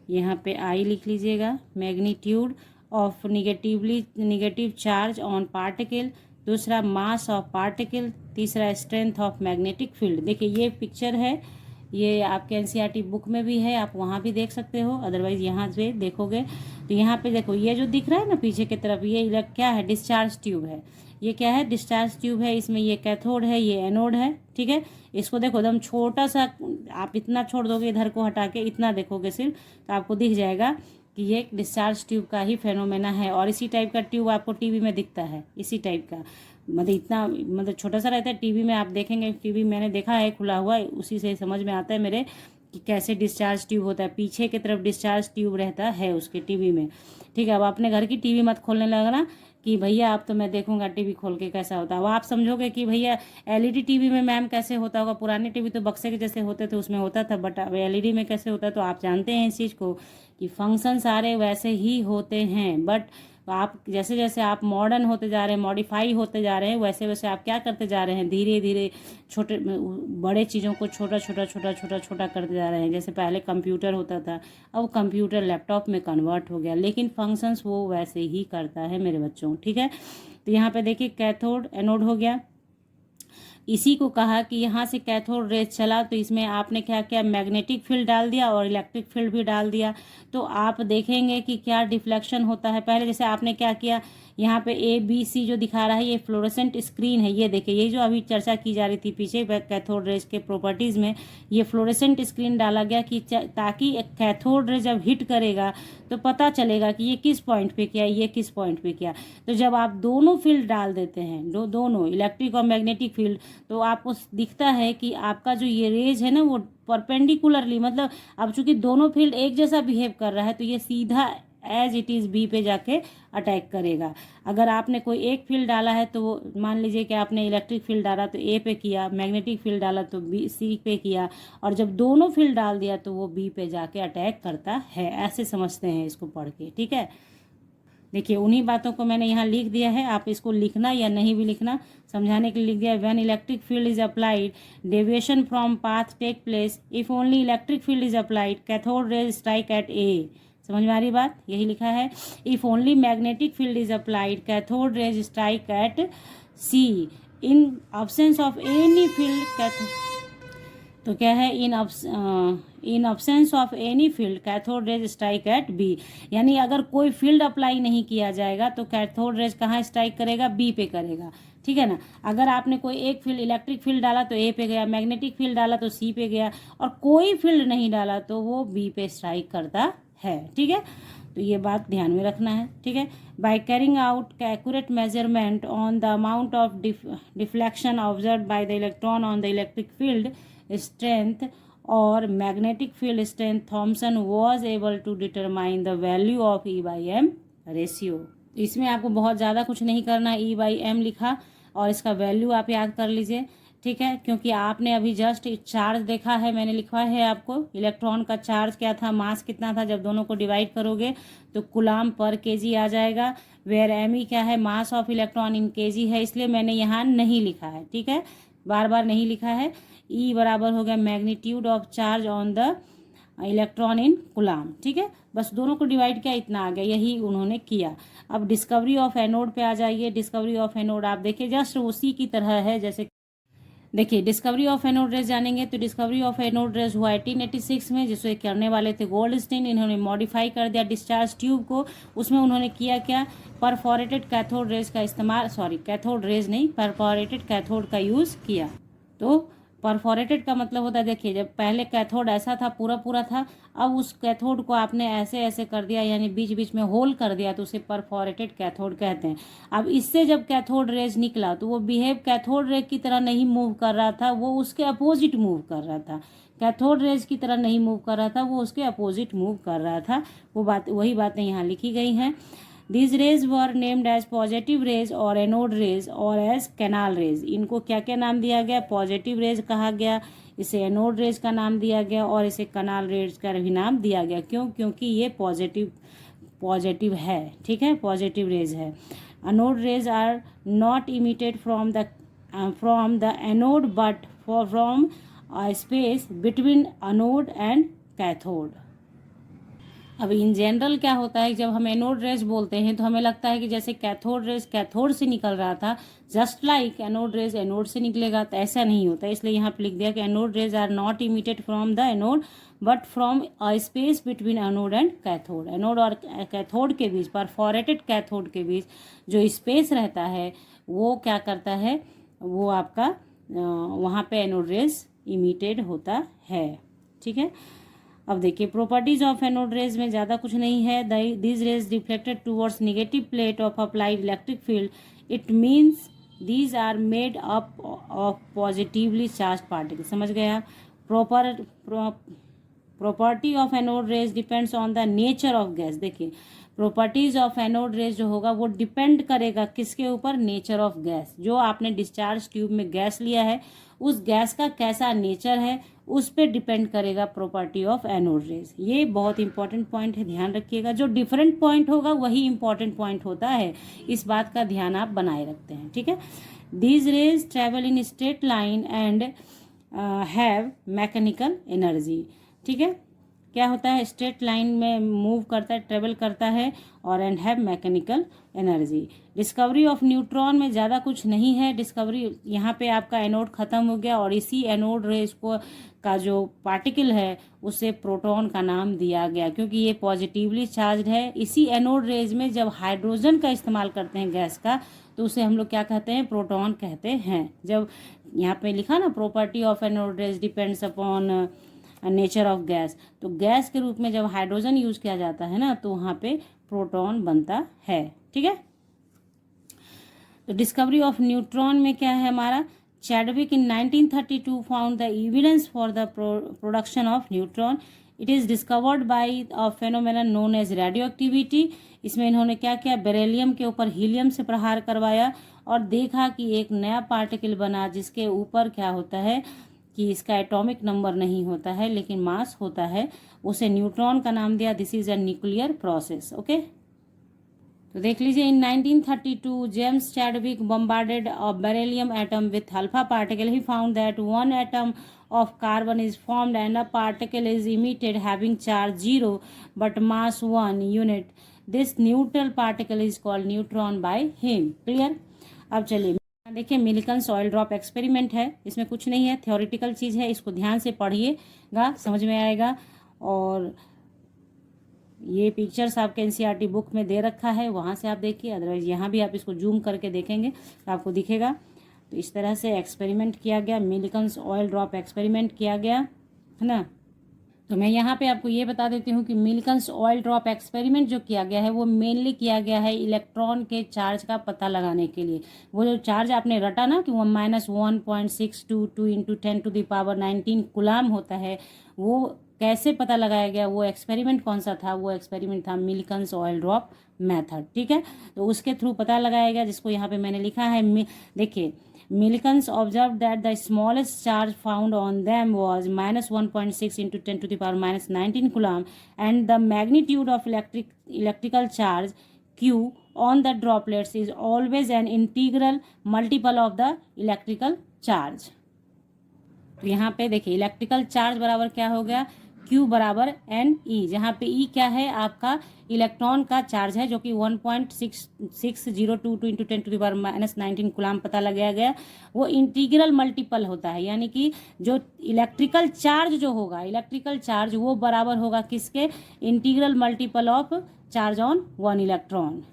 यहाँ पे आई लिख लीजिएगा, magnitude of negative charge on particle, दूसरा मास ऑफ पार्टिकल, तीसरा स्ट्रेंथ ऑफ मैग्नेटिक फील्ड। देखिए ये पिक्चर है, ये आपके एनसीईआरटी बुक में भी है, आप वहाँ भी देख सकते हो, अदरवाइज यहाँ से देखोगे तो यहाँ पे देखो ये जो दिख रहा है ना पीछे की तरफ, ये क्या है, डिस्चार्ज ट्यूब है। ये क्या है, डिस्चार्ज ट्यूब है। इसमें ये कैथोड है, ये एनोड है। ठीक है, इसको देखो एकदम छोटा सा, आप इतना छोड़ दोगे इधर को हटा के, इतना देखोगे सिर्फ, तो आपको दिख जाएगा कि ये डिस्चार्ज ट्यूब का ही फेनोमेना है। और इसी टाइप का ट्यूब आपको टीवी में दिखता है, इसी टाइप का, मतलब इतना, मतलब छोटा सा रहता है। टीवी में आप देखेंगे, टीवी मैंने देखा है खुला हुआ, उसी से समझ में आता है मेरे कि कैसे डिस्चार्ज ट्यूब होता है। पीछे की तरफ डिस्चार्ज ट्यूब रहता है उसके टीवी में। ठीक है, अब अपने घर की टीवी मत खोलने लगना कि भैया अब तो मैं देखूंगा टीवी खोल के कैसा होता है। अब आप समझोगे कि भैया एलईडी टीवी में मैम कैसे होता होगा, पुराने टीवी तो बक्से के जैसे होते थे उसमें होता था, बट अब एलईडी में कैसे होता है। तो आप जानते हैं इस चीज़ को कि फंक्शन सारे वैसे ही होते हैं, बट तो आप जैसे जैसे आप मॉडर्न होते जा रहे हैं, मॉडिफाई होते जा रहे हैं, वैसे वैसे आप क्या करते जा रहे हैं, धीरे धीरे छोटे बड़े चीज़ों को छोटा छोटा छोटा छोटा छोटा करते जा रहे हैं। जैसे पहले कंप्यूटर होता था, अब कंप्यूटर लैपटॉप में कन्वर्ट हो गया, लेकिन फंक्शंस वो वैसे ही करता है मेरे बच्चों, ठीक है। तो यहाँ पे देखिए कैथोड एनोड हो गया। इसी को कहा कि यहाँ से कैथोड रेज चला तो इसमें आपने क्या किया, मैग्नेटिक फील्ड डाल दिया और इलेक्ट्रिक फील्ड भी डाल दिया। तो आप देखेंगे कि क्या डिफ्लेक्शन होता है। पहले जैसे आपने क्या किया, यहाँ पे ABC जो दिखा रहा है ये फ्लोरेसेंट स्क्रीन है, ये देखिए, ये जो अभी चर्चा की जा रही थी पीछे कैथोड रेज के प्रॉपर्टीज़ में, ये फ्लोरेसेंट स्क्रीन डाला गया कि ताकि कैथोड रे जब हिट करेगा तो पता चलेगा कि ये किस पॉइंट पे किया, ये किस पॉइंट पे किया। तो जब आप दोनों फील्ड डाल देते हैं, दोनों इलेक्ट्रिक और मैग्नेटिक फील्ड, तो आपको दिखता है कि आपका जो ये रेज है ना वो परपेंडिकुलरली, मतलब अब चूंकि दोनों फील्ड एक जैसा बिहेव कर रहा है तो ये सीधा एज इट इज़ बी पे जाके अटैक करेगा। अगर आपने कोई एक फील्ड डाला है तो वो मान लीजिए कि आपने इलेक्ट्रिक फील्ड डाला तो ए पे किया, मैग्नेटिक फील्ड डाला तो बी सी पे किया, और जब दोनों फील्ड डाल दिया तो वो बी पे जाके अटैक करता है। ऐसे समझते हैं इसको पढ़ के, ठीक है। देखिए उन्हीं बातों को मैंने यहाँ लिख दिया है, आप इसको लिखना या नहीं भी लिखना, समझाने के लिए लिख दिया। When electric field is applied deviation from path take place, if only electric field is applied cathode rays strike at A. समझ में आ रही बात, यही लिखा है। If only magnetic field is applied cathode rays strike at C, in absence of any field तो क्या है, in absence of any field cathode rays strike at B. यानी अगर कोई फील्ड अप्लाई नहीं किया जाएगा तो कैथोड रेज कहाँ स्ट्राइक करेगा, बी पे करेगा, ठीक है ना। अगर आपने कोई एक फील्ड इलेक्ट्रिक फील्ड डाला तो ए पे गया, मैग्नेटिक फील्ड डाला तो सी पे गया, और कोई फील्ड नहीं डाला तो वो बी पे स्ट्राइक करता है, ठीक है। तो ये बात ध्यान में रखना है, ठीक है। By carrying out accurate measurement on the amount of deflection observe by the electron on the electric field strength और magnetic field strength, Thomson was able to determine the value of E/M ratio. इसमें आपको बहुत ज़्यादा कुछ नहीं करना, E/M लिखा और इसका वैल्यू आप याद कर लीजिए, ठीक है। क्योंकि आपने अभी जस्ट चार्ज देखा है, मैंने लिखा है आपको इलेक्ट्रॉन का चार्ज क्या था, मास कितना था, जब दोनों को डिवाइड करोगे तो कूलाम पर केजी आ जाएगा। वेयर ME क्या है, mass of electron in KG है, इसलिए मैंने यहाँ नहीं लिखा है, ठीक है, बार बार नहीं लिखा है। E बराबर हो गया magnitude of charge on the electron in coulomb, ठीक है। बस दोनों को डिवाइड किया, इतना आ गया, यही उन्होंने किया। अब डिस्कवरी ऑफ एनोड पे आ जाइए। डिस्कवरी ऑफ एनोड आप देखिए जस्ट उसी की तरह है, जैसे देखिए डिस्कवरी ऑफ एनोड रेज जानेंगे तो डिस्कवरी ऑफ एनोड रेज हुआ 1886 में, जिसे करने वाले थे गोल्डस्टीन। इन्होंने मॉडिफाई कर दिया डिस्चार्ज ट्यूब को। उसमें उन्होंने किया क्या, परफोरेटेड कैथोड रेज का इस्तेमाल, सॉरी कैथोड रेज नहीं, परफोरेटेड कैथोड का यूज़ किया। तो परफोरेटेड का मतलब होता है, देखिए जब पहले कैथोड ऐसा था, पूरा पूरा था, अब उस कैथोड को आपने ऐसे ऐसे कर दिया, यानी बीच बीच में होल कर दिया, तो उसे परफोरेटेड कैथोड कहते हैं। अब इससे जब कैथोड रेज निकला तो वो बिहेव कैथोड रे की तरह नहीं मूव कर रहा था, वो उसके अपोजिट मूव कर रहा था। कैथोड रेज की तरह नहीं मूव कर रहा था, वो उसके अपोजिट मूव कर रहा था। वो बात, वही बातें यहाँ लिखी गई हैं। These rays were named as positive rays और एनोड रेज और एज कैनाल रेज। इनको क्या क्या नाम दिया गया, पॉजिटिव रेज कहा गया, इसे एनोड रेज का नाम दिया गया और इसे कैनाल रेज का भी नाम दिया गया। क्यों, क्योंकि ये पॉजिटिव है, ठीक है, पॉजिटिव रेज है। Anode rays are not emitted from the anode but from space between anode and cathode. अब इन जनरल क्या होता है, जब हम एनोड रेज बोलते हैं तो हमें लगता है कि जैसे कैथोड रेज कैथोड से निकल रहा था, just like anode rays anode से निकलेगा, तो ऐसा नहीं होता। इसलिए यहाँ पे लिख दिया कि anode rays are not emitted from the anode but from a space between anode and cathode. Anode और कैथोड के बीच, परफोरेटेड कैथोड के बीच जो स्पेस रहता है वो क्या करता है, वो आपका वहाँ पे एनोड रेज इमिटेड होता है, ठीक है। अब देखिए प्रॉपर्टीज ऑफ एनोड रेज में ज़्यादा कुछ नहीं है। This rays reflected towards negative plate of applied electric field, it means these are made up of positively charge particle. समझ गए आप। Property of anode rays depends on the nature of gas. देखिए properties of anode rays जो होगा वो depend करेगा किसके ऊपर, नेचर ऑफ गैस। जो आपने डिस्चार्ज ट्यूब में गैस लिया है उस गैस का कैसा नेचर है, उस पर डिपेंड करेगा प्रॉपर्टी ऑफ एनोड रेज। ये बहुत इंपॉर्टेंट पॉइंट है, ध्यान रखिएगा। जो डिफरेंट पॉइंट होगा वही इंपॉर्टेंट पॉइंट होता है, इस बात का ध्यान आप बनाए रखते हैं, ठीक है। These raise travel in straight line and have mechanical energy, ठीक है। क्या होता है, स्ट्रेट लाइन में मूव करता है, ट्रेवल करता है, और and have mechanical energy. Discovery of neutron में ज़्यादा कुछ नहीं है, डिस्कवरी यहाँ पे आपका एनोड ख़त्म हो गया, और इसी एनोड रेज को का जो पार्टिकल है उसे प्रोटॉन का नाम दिया गया, क्योंकि ये पॉजिटिवली चार्ज है। इसी एनोड रेज में जब हाइड्रोजन का इस्तेमाल करते हैं गैस का, तो उसे हम लोग क्या कहते हैं, प्रोटॉन कहते हैं। जब यहाँ पे लिखा ना property of anode rays depends upon nature of gas, तो गैस के रूप में जब हाइड्रोजन यूज किया जाता है ना, तो वहाँ पे प्रोटॉन बनता है, ठीक है। तो डिस्कवरी ऑफ न्यूट्रॉन में क्या है हमारा, Chadwick in 1932 found the evidence for the production of neutron. It is discovered by a phenomenon known as radioactivity. इसमें इन्होंने क्या किया, बेरिलियम के ऊपर हीलियम से प्रहार करवाया और देखा कि एक नया पार्टिकल बना जिसके ऊपर क्या होता है कि इसका एटॉमिक नंबर नहीं होता है लेकिन मास होता है, उसे न्यूट्रॉन का नाम दिया। This is a nuclear process, okay. तो देख लीजिए, इन 1932 James Chadwick bombarded a beryllium atom with alpha particle. He found that one atom of carbon is formed and a particle is emitted having charge 0 but mass 1 unit. This neutral particle is called neutron by him. Clear? अब चलिए देखिए, मिल्कन्स oil drop experiment है, इसमें कुछ नहीं है, theoretical चीज़ है, इसको ध्यान से पढ़िएगा, समझ में आएगा। और ये पिक्चर्स आपके एनसीईआरटी बुक में दे रखा है, वहाँ से आप देखिए, अदरवाइज यहाँ भी आप इसको जूम करके देखेंगे तो आपको दिखेगा। तो इस तरह से एक्सपेरिमेंट किया गया, मिल्कन्स ऑयल ड्रॉप एक्सपेरिमेंट किया गया, है ना। तो मैं यहाँ पे आपको ये बता देती हूँ कि मिल्कन्स ऑयल ड्रॉप एक्सपेरिमेंट जो किया गया है वो मेनली किया गया है इलेक्ट्रॉन के चार्ज का पता लगाने के लिए। वो जो चार्ज आपने रटा ना कि वो -1.622 इंटू 10⁻19 कूलाम होता है, वो कैसे पता लगाया गया, वो एक्सपेरिमेंट कौन सा था, वो एक्सपेरिमेंट था मिल्कन्स ऑयल ड्रॉप मेथड, ठीक है। तो उसके थ्रू पता लगाया गया, जिसको यहाँ पे मैंने लिखा है। देखिए, Millikan's observed that the smallest charge found on them was -1.6 into 10⁻19 coulomb, and the magnitude of electrical charge Q on the droplets is always an integral multiple of the electrical charge. तो यहाँ पे देखिए, electrical charge बराबर क्या हो गया, Q बराबर NE, जहाँ पे E क्या है, आपका इलेक्ट्रॉन का चार्ज है, जो कि 1.6022 इंटू 10⁻19 कूलाम पता लगाया गया। वो इंटीग्रल मल्टीपल होता है, यानी कि जो इलेक्ट्रिकल चार्ज जो होगा, इलेक्ट्रिकल चार्ज वो बराबर होगा किसके, integral multiple of charge on one electron.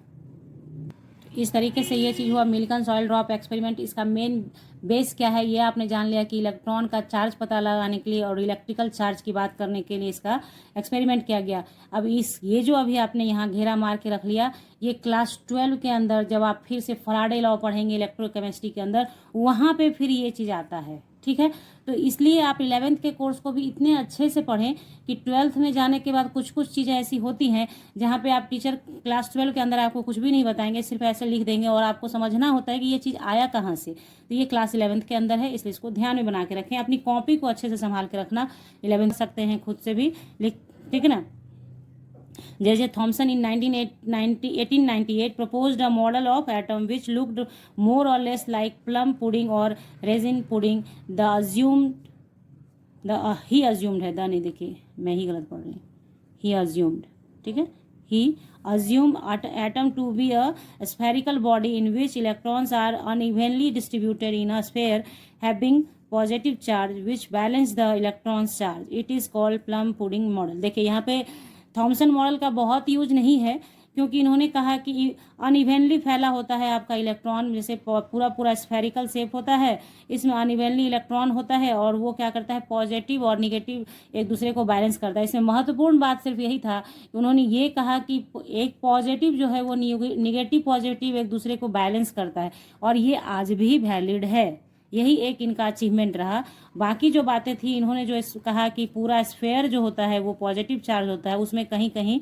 इस तरीके से ये चीज़ हुआ मिल्कन्स ऑयल ड्रॉप एक्सपेरिमेंट। इसका मेन बेस क्या है, ये आपने जान लिया कि इलेक्ट्रॉन का चार्ज पता लगाने के लिए और इलेक्ट्रिकल चार्ज की बात करने के लिए इसका एक्सपेरिमेंट किया गया। अब ये जो अभी आपने यहाँ घेरा मार के रख लिया, ये क्लास 12 के अंदर जब आप फिर से फराडे लॉ पढ़ेंगे इलेक्ट्रोकेमिस्ट्री के अंदर, वहाँ पे फिर ये चीज़ आता है, ठीक है। तो इसलिए आप 11th के कोर्स को भी इतने अच्छे से पढ़ें कि 12th में जाने के बाद कुछ कुछ चीज़ें ऐसी होती हैं जहाँ पे आप टीचर क्लास 12 के अंदर आपको कुछ भी नहीं बताएंगे, सिर्फ ऐसे लिख देंगे और आपको समझना होता है कि ये चीज़ आया कहाँ से। तो ये क्लास 11th के अंदर है, इसलिए इसको ध्यान में बना के रखें। अपनी कॉपी को अच्छे से संभाल के रखना, 11th सकते हैं खुद से भी लिख, ठीक है ना। J.J. Thomson in 1898 proposed a model of atom which looked more or less like plum pudding or raisin pudding. He assumed है, नहीं देखिए मैं ही गलत पढ़ रही हूँ, he assumed, ठीक है। He assumed atom to be a spherical body in which electrons are unevenly distributed in a sphere having positive charge which balance the electrons charge. It is called plum pudding model. देखिए यहाँ पे Thompson model का बहुत use नहीं है, क्योंकि इन्होंने कहा कि अनइवेनली फैला होता है आपका इलेक्ट्रॉन, जैसे पूरा स्फेरिकल शेप होता है, इसमें अनइवेनली इलेक्ट्रॉन होता है और वो क्या करता है, पॉजिटिव और निगेटिव एक दूसरे को बैलेंस करता है। इसमें महत्वपूर्ण बात सिर्फ यही था कि उन्होंने ये कहा कि एक पॉजिटिव जो है वो निगेटिव पॉजिटिव एक दूसरे को बैलेंस करता है, और ये आज भी वैलिड है। यही एक इनका अचीवमेंट रहा। बाकी जो बातें थी, इन्होंने जो कहा कि पूरा स्फेयर जो होता है वो पॉजिटिव चार्ज होता है, उसमें कहीं कहीं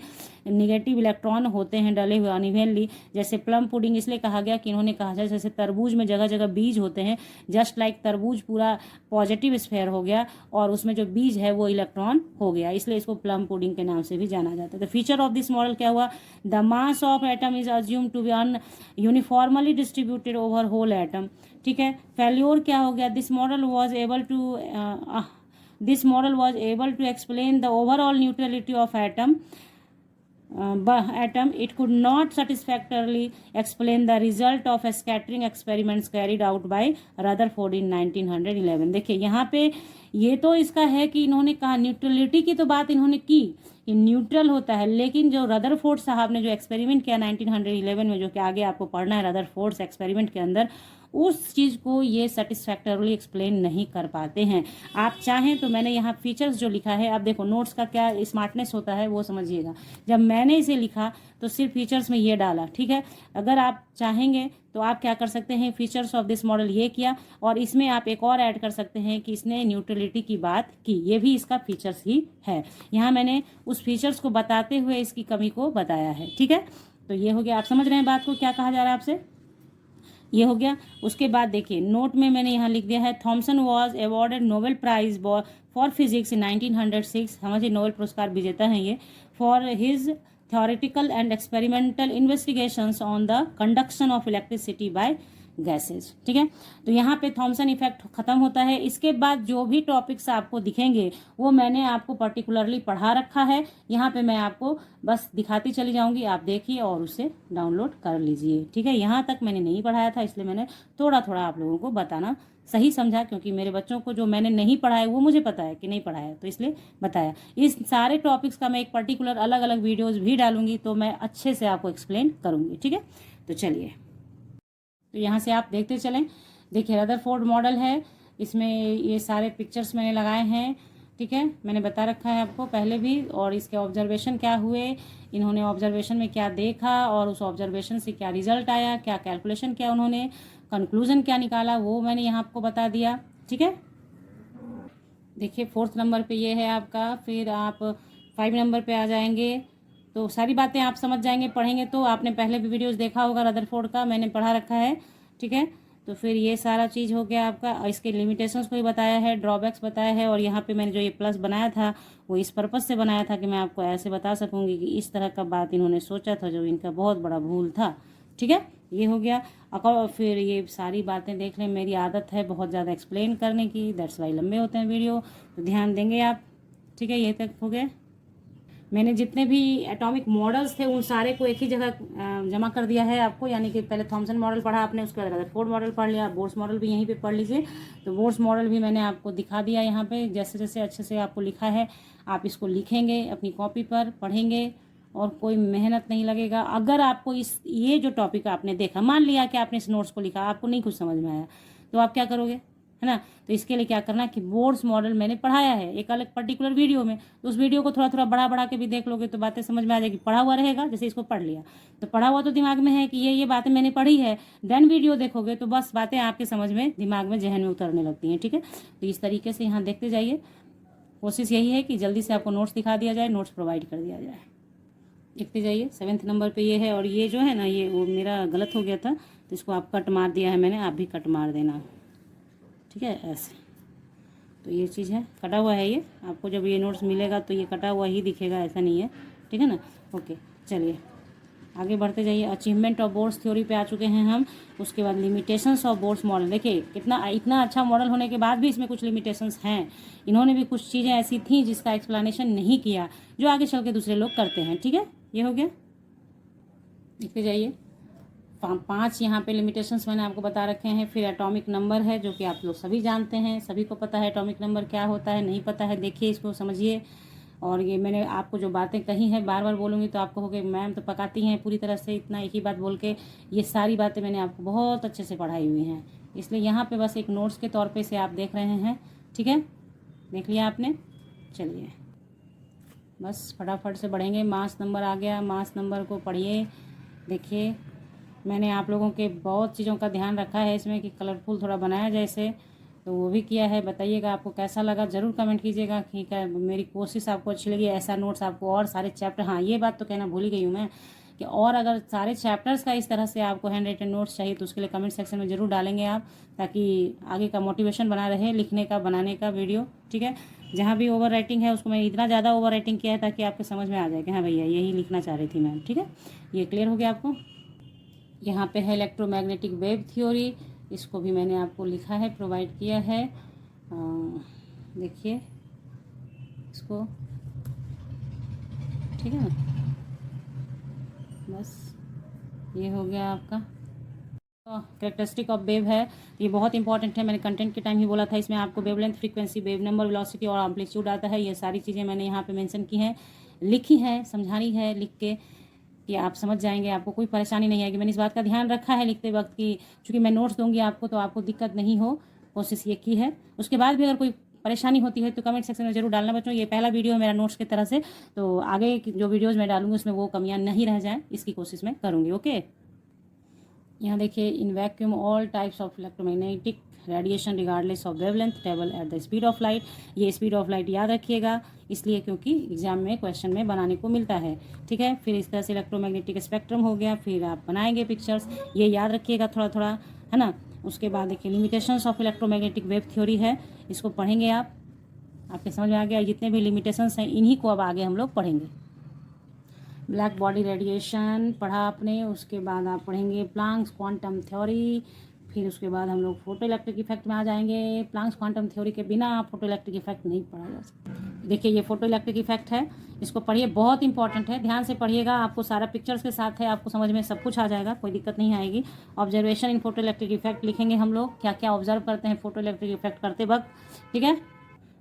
निगेटिव इलेक्ट्रॉन होते हैं डले हुए अनइवनली, जैसे प्लम पुडिंग इसलिए कहा गया कि इन्होंने कहा जैसे तरबूज में जगह जगह बीज होते हैं, जस्ट लाइक तरबूज पूरा पॉजिटिव स्फेयर हो गया और उसमें जो बीज है वो इलेक्ट्रॉन हो गया, इसलिए इसको प्लम पुडिंग के नाम से भी जाना जाता है। The feature of this model क्या हुआ, the mass of atom is assume to be uniformly distributed over whole atom. ठीक है, फेल्योर क्या हो गया, this model was able to explain the overall neutrality of atom, it could not satisfactorily explain the result of a scattering experiments carried out by Rutherford in 1911। देखिए यहाँ पे ये तो इसका है कि इन्होंने कहा न्यूट्रलिटी की तो बात इन्होंने की कि न्यूट्रल होता है, लेकिन जो रदरफोर्ड साहब ने जो एक्सपेरिमेंट किया 1911 में, जो कि आगे आपको पढ़ना है रदरफोर्ड्स एक्सपेरिमेंट के अंदर, उस चीज़ को ये सेटिस्फैक्टरली एक्सप्लेन नहीं कर पाते हैं। आप चाहें तो मैंने यहाँ फीचर्स जो लिखा है, आप देखो नोट्स का क्या स्मार्टनेस होता है वो समझिएगा। जब मैंने इसे लिखा तो सिर्फ फीचर्स में ये डाला, ठीक है। अगर आप चाहेंगे तो आप क्या कर सकते हैं, फीचर्स ऑफ दिस मॉडल ये किया और इसमें आप एक और ऐड कर सकते हैं कि इसने न्यूट्रलिटी की बात की, ये भी इसका फीचर्स ही है। यहाँ मैंने उस फीचर्स को बताते हुए इसकी कमी को बताया है, ठीक है। तो ये हो गया, आप समझ रहे हैं बात को, क्या कहा जा रहा है आपसे, ये हो गया। उसके बाद देखिए नोट में मैंने यहाँ लिख दिया है, Thomson was awarded Nobel prize for physics in 1906, समझिए नोबेल पुरस्कार विजेता हैं ये, for his theoretical and experimental investigations on the conduction of electricity by gases. ठीक है, तो यहाँ पे थॉमसन इफेक्ट खत्म होता है। इसके बाद जो भी टॉपिक्स आपको दिखेंगे वो मैंने आपको पर्टिकुलरली पढ़ा रखा है, यहाँ पे मैं आपको बस दिखाती चली जाऊंगी, आप देखिए और उसे डाउनलोड कर लीजिए। ठीक है, यहाँ तक मैंने नहीं पढ़ाया था, इसलिए मैंने थोड़ा थोड़ा आप लोगों को बताना सही समझा, क्योंकि मेरे बच्चों को जो मैंने नहीं पढ़ाया वो मुझे पता है कि नहीं पढ़ाया, तो इसलिए बताया। इस सारे टॉपिक्स का मैं एक पर्टिकुलर अलग अलग वीडियोज़ भी डालूंगी, तो मैं अच्छे से आपको एक्सप्लेन करूँगी। ठीक है, तो चलिए, तो यहाँ से आप देखते चलें। देखिए रदरफोर्ड मॉडल है, इसमें ये सारे पिक्चर्स मैंने लगाए हैं। ठीक है, मैंने बता रखा है आपको पहले भी, और इसके ऑब्जर्वेशन क्या हुए, इन्होंने ऑब्जर्वेशन में क्या देखा और उस ऑब्जर्वेशन से क्या रिजल्ट आया, क्या कैलकुलेशन किया उन्होंने, कंक्लूजन क्या निकाला, वो मैंने यहाँ आपको बता दिया। ठीक है, देखिए 4th नंबर पे ये है आपका, फिर आप 5 नंबर पे आ जाएंगे तो सारी बातें आप समझ जाएंगे, पढ़ेंगे तो। आपने पहले भी वीडियोस देखा होगा रदरफोर्ड का, मैंने पढ़ा रखा है। ठीक है, तो फिर ये सारा चीज़ हो गया आपका, इसके लिमिटेशंस को भी बताया है, ड्रॉबैक्स बताया है, और यहाँ पे मैंने जो ये प्लस बनाया था वो इस पर्पज़ से बनाया था कि मैं आपको ऐसे बता सकूँगी कि इस तरह का बात इन्होंने सोचा था, जो इनका बहुत बड़ा भूल था। ठीक है, ये हो गया। फिर ये सारी बातें देख लें, मेरी आदत है बहुत ज़्यादा एक्सप्लेन करने की, दैट्स वाई लंबे होते हैं वीडियो, तो ध्यान देंगे आप। ठीक है, ये तक हो गया। मैंने जितने भी एटॉमिक मॉडल्स थे उन सारे को एक ही जगह जमा कर दिया है आपको, यानी कि पहले थॉमसन मॉडल पढ़ा आपने, उसके बाद रदरफोर्ड मॉडल पढ़ लिया, बोर्स मॉडल भी यहीं पे पढ़ लीजिए। तो बोर्स मॉडल भी मैंने आपको दिखा दिया यहाँ पे, जैसे जैसे अच्छे से आपको लिखा है आप इसको लिखेंगे अपनी कॉपी पर, पढ़ेंगे और कोई मेहनत नहीं लगेगा। अगर आपको ये जो टॉपिक आपने देखा, मान लिया कि आपने इस नोट्स को लिखा, आपको नहीं कुछ समझ में आया, तो आप क्या करोगे, है ना। तो इसके लिए क्या करना कि बोर्स मॉडल मैंने पढ़ाया है एक अलग पर्टिकुलर वीडियो में, तो उस वीडियो को थोड़ा थोड़ा बढ़ा के भी देख लोगे तो बातें समझ में आ जाएगी। पढ़ा हुआ रहेगा, जैसे इसको पढ़ लिया तो पढ़ा हुआ तो दिमाग में है कि ये बातें मैंने पढ़ी है, देन वीडियो देखोगे तो बस बातें आपके समझ में, दिमाग में, जहन में उतरने लगती हैं। ठीक है, तो इस तरीके से यहाँ देखते जाइए। कोशिश यही है कि जल्दी से आपको नोट्स दिखा दिया जाए, नोट्स प्रोवाइड कर दिया जाए। देखते जाइए 7th नंबर पे ये है, और ये जो है ना, ये वो मेरा गलत हो गया था, तो इसको आप कट मार दिया है मैंने, आप भी कट मार देना। ठीक है, ऐसे, तो ये चीज़ है, कटा हुआ है ये, आपको जब ये नोट्स मिलेगा तो ये कटा हुआ ही दिखेगा, ऐसा नहीं है। ठीक है ना, ओके, चलिए आगे बढ़ते जाइए। अचीवमेंट ऑफ बोर्स थ्योरी पे आ चुके हैं हम। उसके बाद लिमिटेशंस ऑफ बोर्स मॉडल, देखिए इतना अच्छा मॉडल होने के बाद भी इसमें कुछ लिमिटेशंस हैं। इन्होंने भी कुछ चीज़ें ऐसी थी जिसका एक्सप्लेनेशन नहीं किया, जो आगे चल के दूसरे लोग करते हैं। ठीक है, ये हो गया, देखते जाइए। 5 यहाँ पे लिमिटेशंस मैंने आपको बता रखे हैं। फिर एटॉमिक नंबर है, जो कि आप लोग सभी जानते हैं, सभी को पता है एटॉमिक नंबर क्या होता है, नहीं पता है देखिए इसको समझिए। और ये मैंने आपको जो बातें कही हैं, बार बार बोलूँगी तो आपको होगा मैम तो पकाती हैं पूरी तरह से, इतना एक ही बात बोल के। ये सारी बातें मैंने आपको बहुत अच्छे से पढ़ाई हुई हैं, इसलिए यहाँ पे बस एक नोट्स के तौर पे से आप देख रहे हैं। ठीक है, देख लिया आपने, चलिए बस फटाफट से बढ़ेंगे। मास नंबर आ गया, मास नंबर को पढ़िए, देखिए मैंने आप लोगों के बहुत चीज़ों का ध्यान रखा है इसमें कि कलरफुल थोड़ा बनाया जाए इसे, तो वो भी किया है। बताइएगा आपको कैसा लगा, ज़रूर कमेंट कीजिएगा कि क्या मेरी कोशिश आपको अच्छी लगी। ऐसा नोट्स आपको और सारे चैप्टर, हाँ ये बात तो कहना भूल ही गई हूँ मैं कि और अगर सारे चैप्टर्स का इस तरह से आपको हैंड रिटन नोट्स चाहिए तो उसके लिए कमेंट सेक्शन में ज़रूर डालेंगे आप, ताकि आगे का मोटिवेशन बना रहे लिखने का, बनाने का वीडियो। ठीक है, जहाँ भी ओवर राइटिंग है उसको मैं इतना ज़्यादा ओवर राइटिंग किया है ताकि आपके समझ में आ जाए कि हाँ भैया यही लिखना चाह रही थी मैम। ठीक है, ये क्लियर हो गया आपको। यहाँ पे है इलेक्ट्रोमैग्नेटिक वेव थ्योरी, इसको भी मैंने आपको लिखा है, प्रोवाइड किया है। देखिए इसको, ठीक है ना, बस ये हो गया आपका। कैरेक्टरिस्टिक ऑफ वेव है, ये बहुत इंपॉर्टेंट है। मैंने कंटेंट के टाइम ही बोला था, इसमें आपको wavelength, frequency, wave number, velocity और एम्पलीट्यूड आता है। ये सारी चीज़ें मैंने यहाँ पे मेंशन की हैं, लिखी हैं, समझानी है लिख के कि आप समझ जाएंगे, आपको कोई परेशानी नहीं आएगी। मैंने इस बात का ध्यान रखा है लिखते वक्त कि चूँकि मैं नोट्स दूंगी आपको तो आपको दिक्कत नहीं हो, कोशिश ये की है। उसके बाद भी अगर कोई परेशानी होती है तो कमेंट सेक्शन में जरूर डालना बच्चों। ये पहला वीडियो है मेरा नोट्स की तरह से, तो आगे जो वीडियोज़ मैं डालूंगी उसमें वो कमियाँ नहीं रह जाएँ, इसकी कोशिश मैं करूँगी। ओके, यहाँ देखिए, in vacuum all types of electromagnetic radiation regardless of wavelength travel at the speed of light. ये स्पीड ऑफ लाइट याद रखिएगा, इसलिए क्योंकि एग्जाम में क्वेश्चन में बनाने को मिलता है। ठीक है, फिर इस तरह से इलेक्ट्रोमैग्नेटिक स्पेक्ट्रम हो गया, फिर आप बनाएंगे पिक्चर्स, ये याद रखिएगा थोड़ा थोड़ा, है ना। उसके बाद देखिए limitations of electromagnetic wave theory है, इसको पढ़ेंगे आप, आपके समझ में आ गया। जितने भी लिमिटेशंस हैं इन्हीं को अब आगे हम लोग पढ़ेंगे। ब्लैक बॉडी रेडिएशन पढ़ा आपने, उसके बाद आप पढ़ेंगे प्लांक्स क्वांटम थ्योरी, फिर उसके बाद हम लोग फोटो इलेक्ट्रिक इफेक्ट में आ जाएंगे। प्लांक्स क्वांटम थ्योरी के बिना फोटो इलेक्ट्रिक इफेक्ट नहीं पढ़ा जा सकता। देखिए ये फोटो इलेक्ट्रिक इफेक्ट है, इसको पढ़िए, बहुत इंपॉर्टेंट है, ध्यान से पढ़िएगा, आपको सारा पिक्चर्स के साथ है, आपको समझ में सब कुछ आ जाएगा, कोई दिक्कत नहीं आएगी। ऑब्जर्वेशन इन फोटो इलेक्ट्रिक इफेक्ट लिखेंगे हम लोग, क्या क्या ऑब्जर्व करते हैं फोटो इलेक्ट्रिक इफेक्ट करते वक्त। ठीक है,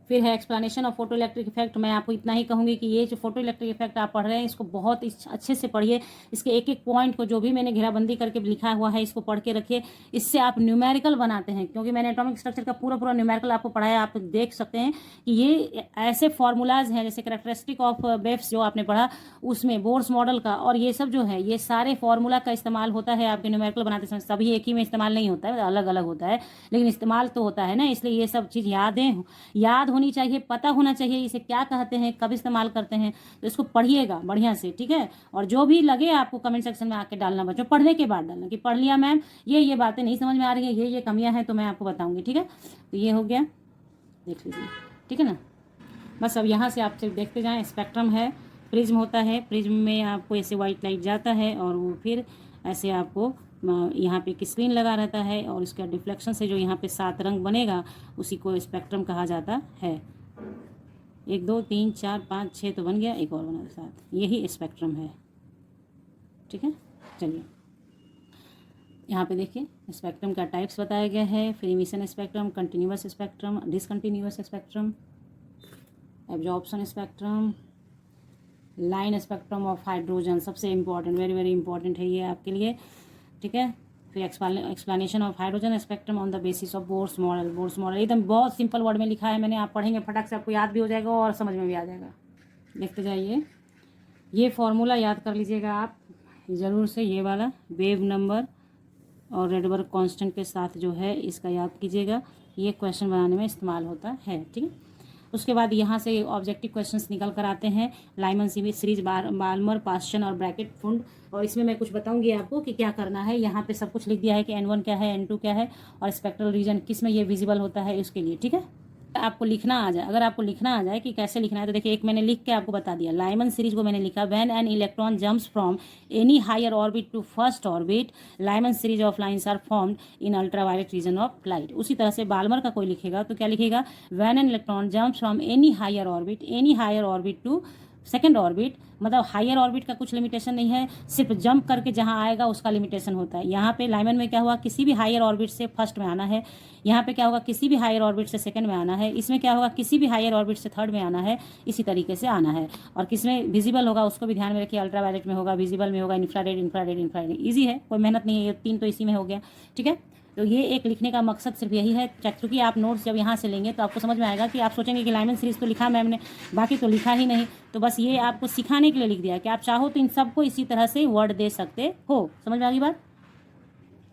फिर है explanation of photo electric effect. मैं आपको इतना ही कहूँगी कि ये जो फोटो इलेक्ट्रिक इफेक्ट आप पढ़ रहे हैं इसको बहुत अच्छे से पढ़िए, इसके एक एक पॉइंट को जो भी मैंने घेराबंदी करके लिखा हुआ है इसको पढ़ के रखिए। इससे आप न्यूमेरिकल बनाते हैं, क्योंकि मैंने एटॉमिक स्ट्रक्चर का पूरा न्यूमेरिकल आपको पढ़ाया, आप देख सकते हैं कि ये ऐसे फॉर्मूलाज हैं, जैसे कैरेक्टरिस्टिक ऑफ वेव्स जो आपने पढ़ा उसमें बोर्स मॉडल का, और ये सब जो है ये सारे फॉर्मूला का इस्तेमाल होता है आपके न्यूमेरिकल बनाते समय। सभी एक ही में इस्तेमाल नहीं होता है, अलग अलग होता है, लेकिन इस्तेमाल तो होता है ना, इसलिए ये सब चीज़ याद होनी चाहिए, पता होना चाहिए इसे क्या कहते हैं, कब इस्तेमाल करते हैं, तो इसको पढ़िएगा बढ़िया से। ठीक है, और जो भी लगे आपको कमेंट सेक्शन में आके डालना बच्चों, पढ़ने के बाद डालना कि पढ़ लिया मैम, ये बातें नहीं समझ में आ रही है, ये कमियां हैं, तो मैं आपको बताऊंगी। ठीक है, तो ये हो गया, देख लीजिए। ठीक है ना, बस अब यहाँ से आप सिर्फ देखते जाएं। स्पेक्ट्रम है, प्रिज्म होता है, प्रिज्म में आपको ऐसे वाइट लाइट जाता है और वो फिर ऐसे आपको यहाँ पे एक स्क्रीन लगा रहता है, और इसका डिफ्लेक्शन से जो यहाँ पे 7 रंग बनेगा उसी को स्पेक्ट्रम कहा जाता है। 1 2 3 4 5 6 तो बन गया, एक और बना 7, यही स्पेक्ट्रम है। ठीक है, चलिए यहाँ पे देखिए स्पेक्ट्रम का टाइप्स बताया गया है। फिर emission spectrum, continuous spectrum, discontinuous spectrum, absorption spectrum, line spectrum of hydrogen, सबसे इम्पॉर्टेंट, वेरी वेरी इंपॉर्टेंट है ये आपके लिए। ठीक है, फिर explanation of hydrogen spectrum on the basis of Bohr's model. Bohr's model एकदम बहुत सिंपल वर्ड में लिखा है मैंने, आप पढ़ेंगे फटाक से आपको याद भी हो जाएगा और समझ में भी आ जाएगा। देखते जाइए, ये फॉर्मूला याद कर लीजिएगा आप ज़रूर से, ये वाला वेव नंबर और रेडबर्ग कांस्टेंट के साथ जो है इसका याद कीजिएगा, ये क्वेश्चन बनाने में इस्तेमाल होता है। ठीक है, उसके बाद यहाँ से ऑब्जेक्टिव क्वेश्चंस निकल कर आते हैं, लाइमन सीरीज, बाल्मर, पास्चन और ब्रैकेट फुंड। और इसमें मैं कुछ बताऊंगी आपको कि क्या करना है। यहाँ पे सब कुछ लिख दिया है कि N1 क्या है, N2 क्या है, और स्पेक्ट्रल रीजन किस में ये विजिबल होता है उसके लिए। ठीक है, आपको लिखना आ जाए, अगर आपको लिखना आ जाए कि कैसे लिखना है तो देखिए, एक मैंने लिख के आपको बता दिया। लाइमन सीरीज को मैंने लिखा, when an electron jumps from any higher orbit to first orbit, Lyman series of lines are formed in ultraviolet region of light. उसी तरह से बाल्मर का कोई लिखेगा तो क्या लिखेगा, when an electron jumps from any higher orbit to second orbit, मतलब हायर ऑर्बिट का कुछ लिमिटेशन नहीं है, सिर्फ जंप करके जहां आएगा उसका लिमिटेशन होता है। यहाँ पे लाइमन में क्या हुआ, किसी भी हायर ऑर्बिट से फर्स्ट में आना है, यहाँ पे क्या होगा, किसी भी हायर ऑर्बिट से सेकंड में आना है, इसमें क्या होगा, किसी भी हायर ऑर्बिट से थर्ड में आना है, इसी तरीके से आना है। और किसमें विजिबल होगा उसको भी ध्यान में रखिए, अल्ट्रावायलेट में होगा, विजिबल में होगा, इंफ्रारेड। ईजी है, कोई मेहनत नहीं है, ये 3 तो इसी में हो गया। ठीक है, तो ये एक लिखने का मकसद सिर्फ यही है, क्योंकि आप नोट्स जब यहाँ से लेंगे तो आपको समझ में आएगा कि आप सोचेंगे कि लाइमन सीरीज तो लिखा मैम ने, बाकी तो लिखा ही नहीं। तो बस ये आपको सिखाने के लिए लिख दिया कि आप चाहो तो इन सबको इसी तरह से वर्ड दे सकते हो। समझ में आ गई बात?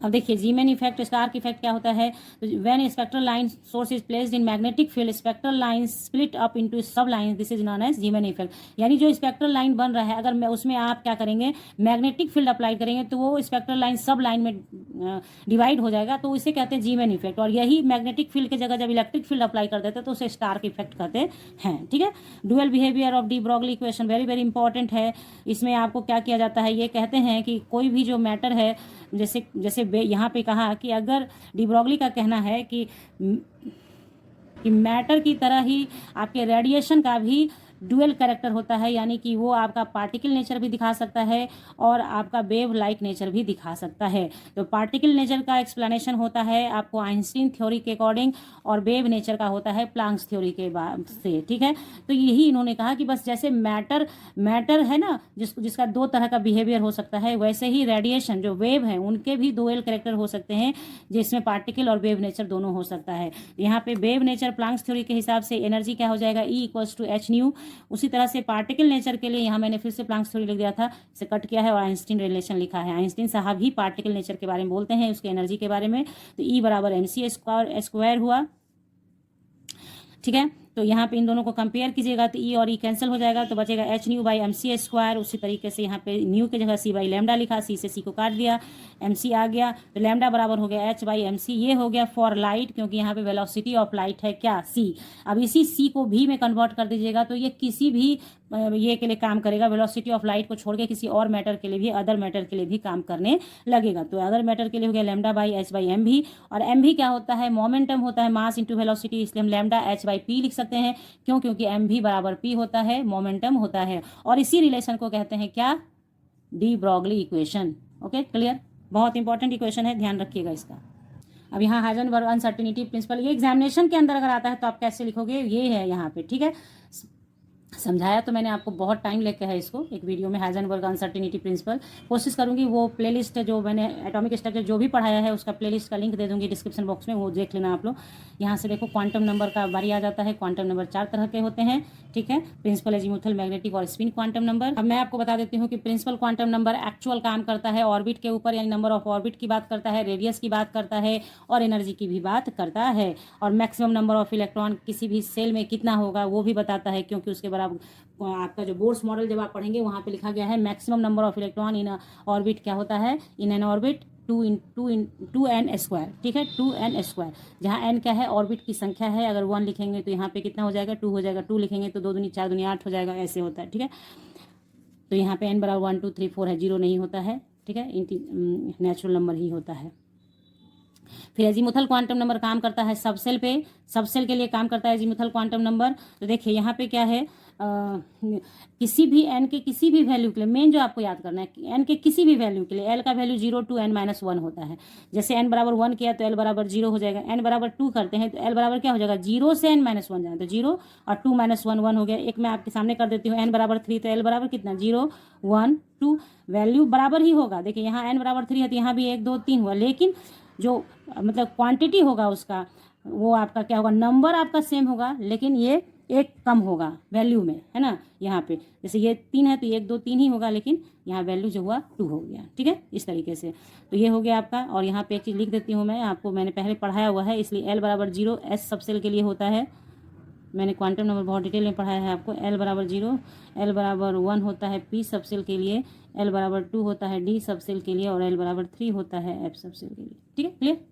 अब देखिए जीमेन इफेक्ट, स्टार्क इफेक्ट क्या होता है, when spectral line source is placed in magnetic field spectral line split up into sub line, this is known as Zeeman effect. यानी जो स्पेक्ट्रल लाइन बन रहा है अगर मैं उसमें आप क्या करेंगे, मैग्नेटिक फील्ड अप्लाई करेंगे तो वो स्पेक्ट्रल लाइन सब लाइन में डिवाइड हो जाएगा, तो इसे कहते हैं जीमेन इफेक्ट। और यही मैग्नेटिक फील्ड की जगह जब इलेक्ट्रिक फील्ड अप्लाई कर देते हैं तो उसे स्टार्क इफेक्ट कहते हैं। ठीक है, dual behaviour of de Broglie equation very very important है। इसमें आपको क्या किया जाता है, ये कहते हैं कि कोई भी जो मैटर है, जैसे जैसे यहाँ पे कहा कि अगर डी ब्रॉगली का कहना है कि मैटर की तरह ही आपके रेडिएशन का भी डुअल कैरेक्टर होता है, यानी कि वो आपका पार्टिकल नेचर भी दिखा सकता है और आपका वेव लाइक नेचर भी दिखा सकता है। तो पार्टिकल नेचर का एक्सप्लेनेशन होता है आपको आइंस्टीन थ्योरी के अकॉर्डिंग, और वेव नेचर का होता है प्लांक्स थ्योरी के बाद से। ठीक है, तो यही इन्होंने कहा कि बस जैसे मैटर है ना, जिसका दो तरह का बिहेवियर हो सकता है, वैसे ही रेडिएशन जो वेव है उनके भी डुअल कैरेक्टर हो सकते हैं, जिसमें पार्टिकल और वेव नेचर दोनों हो सकता है। यहाँ पे वेव नेचर प्लांक्स थ्योरी के हिसाब से एनर्जी क्या हो जाएगा, E = h न्यू। उसी तरह से पार्टिकल नेचर के लिए यहाँ मैंने फिर से प्लांक्स थ्योरी लिख दिया था, इसे कट किया है और आइंस्टीन रिलेशन लिखा है। आइंस्टीन साहब ही पार्टिकल नेचर के बारे में बोलते हैं, उसके एनर्जी के बारे में। तो E = mc² हुआ। ठीक है, तो यहाँ पे इन दोनों को कंपेयर कीजिएगा तो E और E कैंसिल हो जाएगा, तो बचेगा h न्यू बाई mc²। उसी तरीके से यहाँ पे न्यू की जगह c बाई लैम्डा लिखा, c से c को काट दिया, mc आ गया, तो लैम्डा बराबर हो गया h बाई mc। ये हो गया फॉर लाइट, क्योंकि यहाँ पे वेलोसिटी ऑफ लाइट है क्या, c। अब इसी c को v में कन्वर्ट कर दीजिएगा तो ये किसी भी ये के लिए काम करेगा, वेलोसिटी ऑफ लाइट को छोड़ के किसी और मैटर के लिए भी, अदर मैटर के लिए भी काम करने लगेगा। तो अदर मैटर के लिए हो गया lambda by h by m भी, और एम भी क्या होता है, मोमेंटम होता है, मास इंटू वेलोसिटी, इसलिए हम लैम्डा h बाई p लिख सकते हैं। क्यों, क्योंकि एम भी बराबर p होता है, मोमेंटम होता है। और इसी रिलेशन को कहते हैं क्या, de Broglie equation. Okay, clear, बहुत इंपॉर्टेंट इक्वेशन है, ध्यान रखिएगा इसका। अब यहाँ हाइजेनबर्ग अनसर्टेनिटी प्रिंसिपल, ये एग्जामिनेशन के अंदर अगर आता है तो आप कैसे लिखोगे, ये है यहाँ पे। ठीक है, समझाया तो मैंने आपको, बहुत टाइम लेके है इसको एक वीडियो में, हाइजेनबर्ग अनसर्टेनिटी प्रिंसिपल। कोशिश करूंगी वो प्लेलिस्ट जो मैंने एटॉमिक स्ट्रक्चर जो भी पढ़ाया है उसका प्लेलिस्ट का लिंक दे दूंगी डिस्क्रिप्शन बॉक्स में, वो देख लेना आप लोग। यहाँ से देखो क्वांटम नंबर का बारी आ जाता है। क्वांटम नंबर 4 तरह के होते हैं। ठीक है, प्रिंसिपल, एजीमुथल, मैग्नेटिक और स्पिन क्वांटम नंबर। अब मैं आपको बता देती हूँ कि प्रिंसिपल क्वांटम नंबर एक्चुअल काम करता है ऑर्बिट के ऊपर, यानी नंबर ऑफ ऑर्बिट की बात करता है, रेडियस की बात करता है और एनर्जी की भी बात करता है। और मैक्सिमम नंबर ऑफ इलेक्ट्रॉन किसी भी सेल में कितना होगा वो भी बताता है, क्योंकि उसके बराबर आपका जो बोर्स मॉडल जब आप पढ़ेंगे वहाँ पे लिखा गया है maximum number of electron in orbit क्या होता है, इन एन ऑर्बिट 2n²। ठीक है, 2n², जहाँ n क्या है, ऑर्बिट की संख्या है। अगर 1 लिखेंगे तो यहाँ पे कितना हो जाएगा, 2 हो जाएगा। 2 लिखेंगे तो 2 दूनी 4 दूनी 8 हो जाएगा, ऐसे होता है। ठीक है, तो यहाँ पे n बराबर 1 2 3 4 है, 0 नहीं होता है। ठीक है, नेचुरल नंबर ही होता है। फिर एजीमुथल क्वांटम नंबर काम करता है सबसेल पे, सबसेल के लिए काम करता है एजीमुथल क्वांटम नंबर। तो देखिए यहाँ पे क्या है, किसी भी n के किसी भी वैल्यू के लिए, मेन जो आपको याद करना है, n के किसी भी वैल्यू के लिए l का वैल्यू 0 to n-1 होता है। जैसे n बराबर 1 किया तो l बराबर 0 हो जाएगा, n बराबर 2 करते हैं तो l बराबर क्या हो जाएगा, 0 से n-1 जाए तो 0 और 2 - 1 1 हो गया। एक मैं आपके सामने कर देती हूँ, n बराबर 3 तो l बराबर कितना, 0 1 2, वैल्यू बराबर ही होगा। देखिए यहाँ n बराबर 3 है तो यहाँ भी 1 2 3 हुआ, लेकिन जो मतलब क्वांटिटी होगा उसका, वो आपका क्या होगा, नंबर आपका सेम होगा, लेकिन ये एक कम होगा वैल्यू में, है ना। यहाँ पे जैसे ये 3 है तो 1 2 3 ही होगा, लेकिन यहाँ वैल्यू जो हुआ 2 हो गया। ठीक है, इस तरीके से। तो ये हो गया आपका। और यहाँ पे एक चीज़ लिख देती हूँ मैं आपको, मैंने पहले पढ़ाया हुआ है, इसलिए l बराबर 0 s सबसेल के लिए होता है। मैंने क्वांटम नंबर बहुत डिटेल में पढ़ाया है आपको। l बराबर 0, l बराबर 1 होता है p सबसेल के लिए, l बराबर 2 होता है d सबसेल के लिए, और l बराबर 3 होता है f सबसेल के लिए। ठीक है, क्लियर।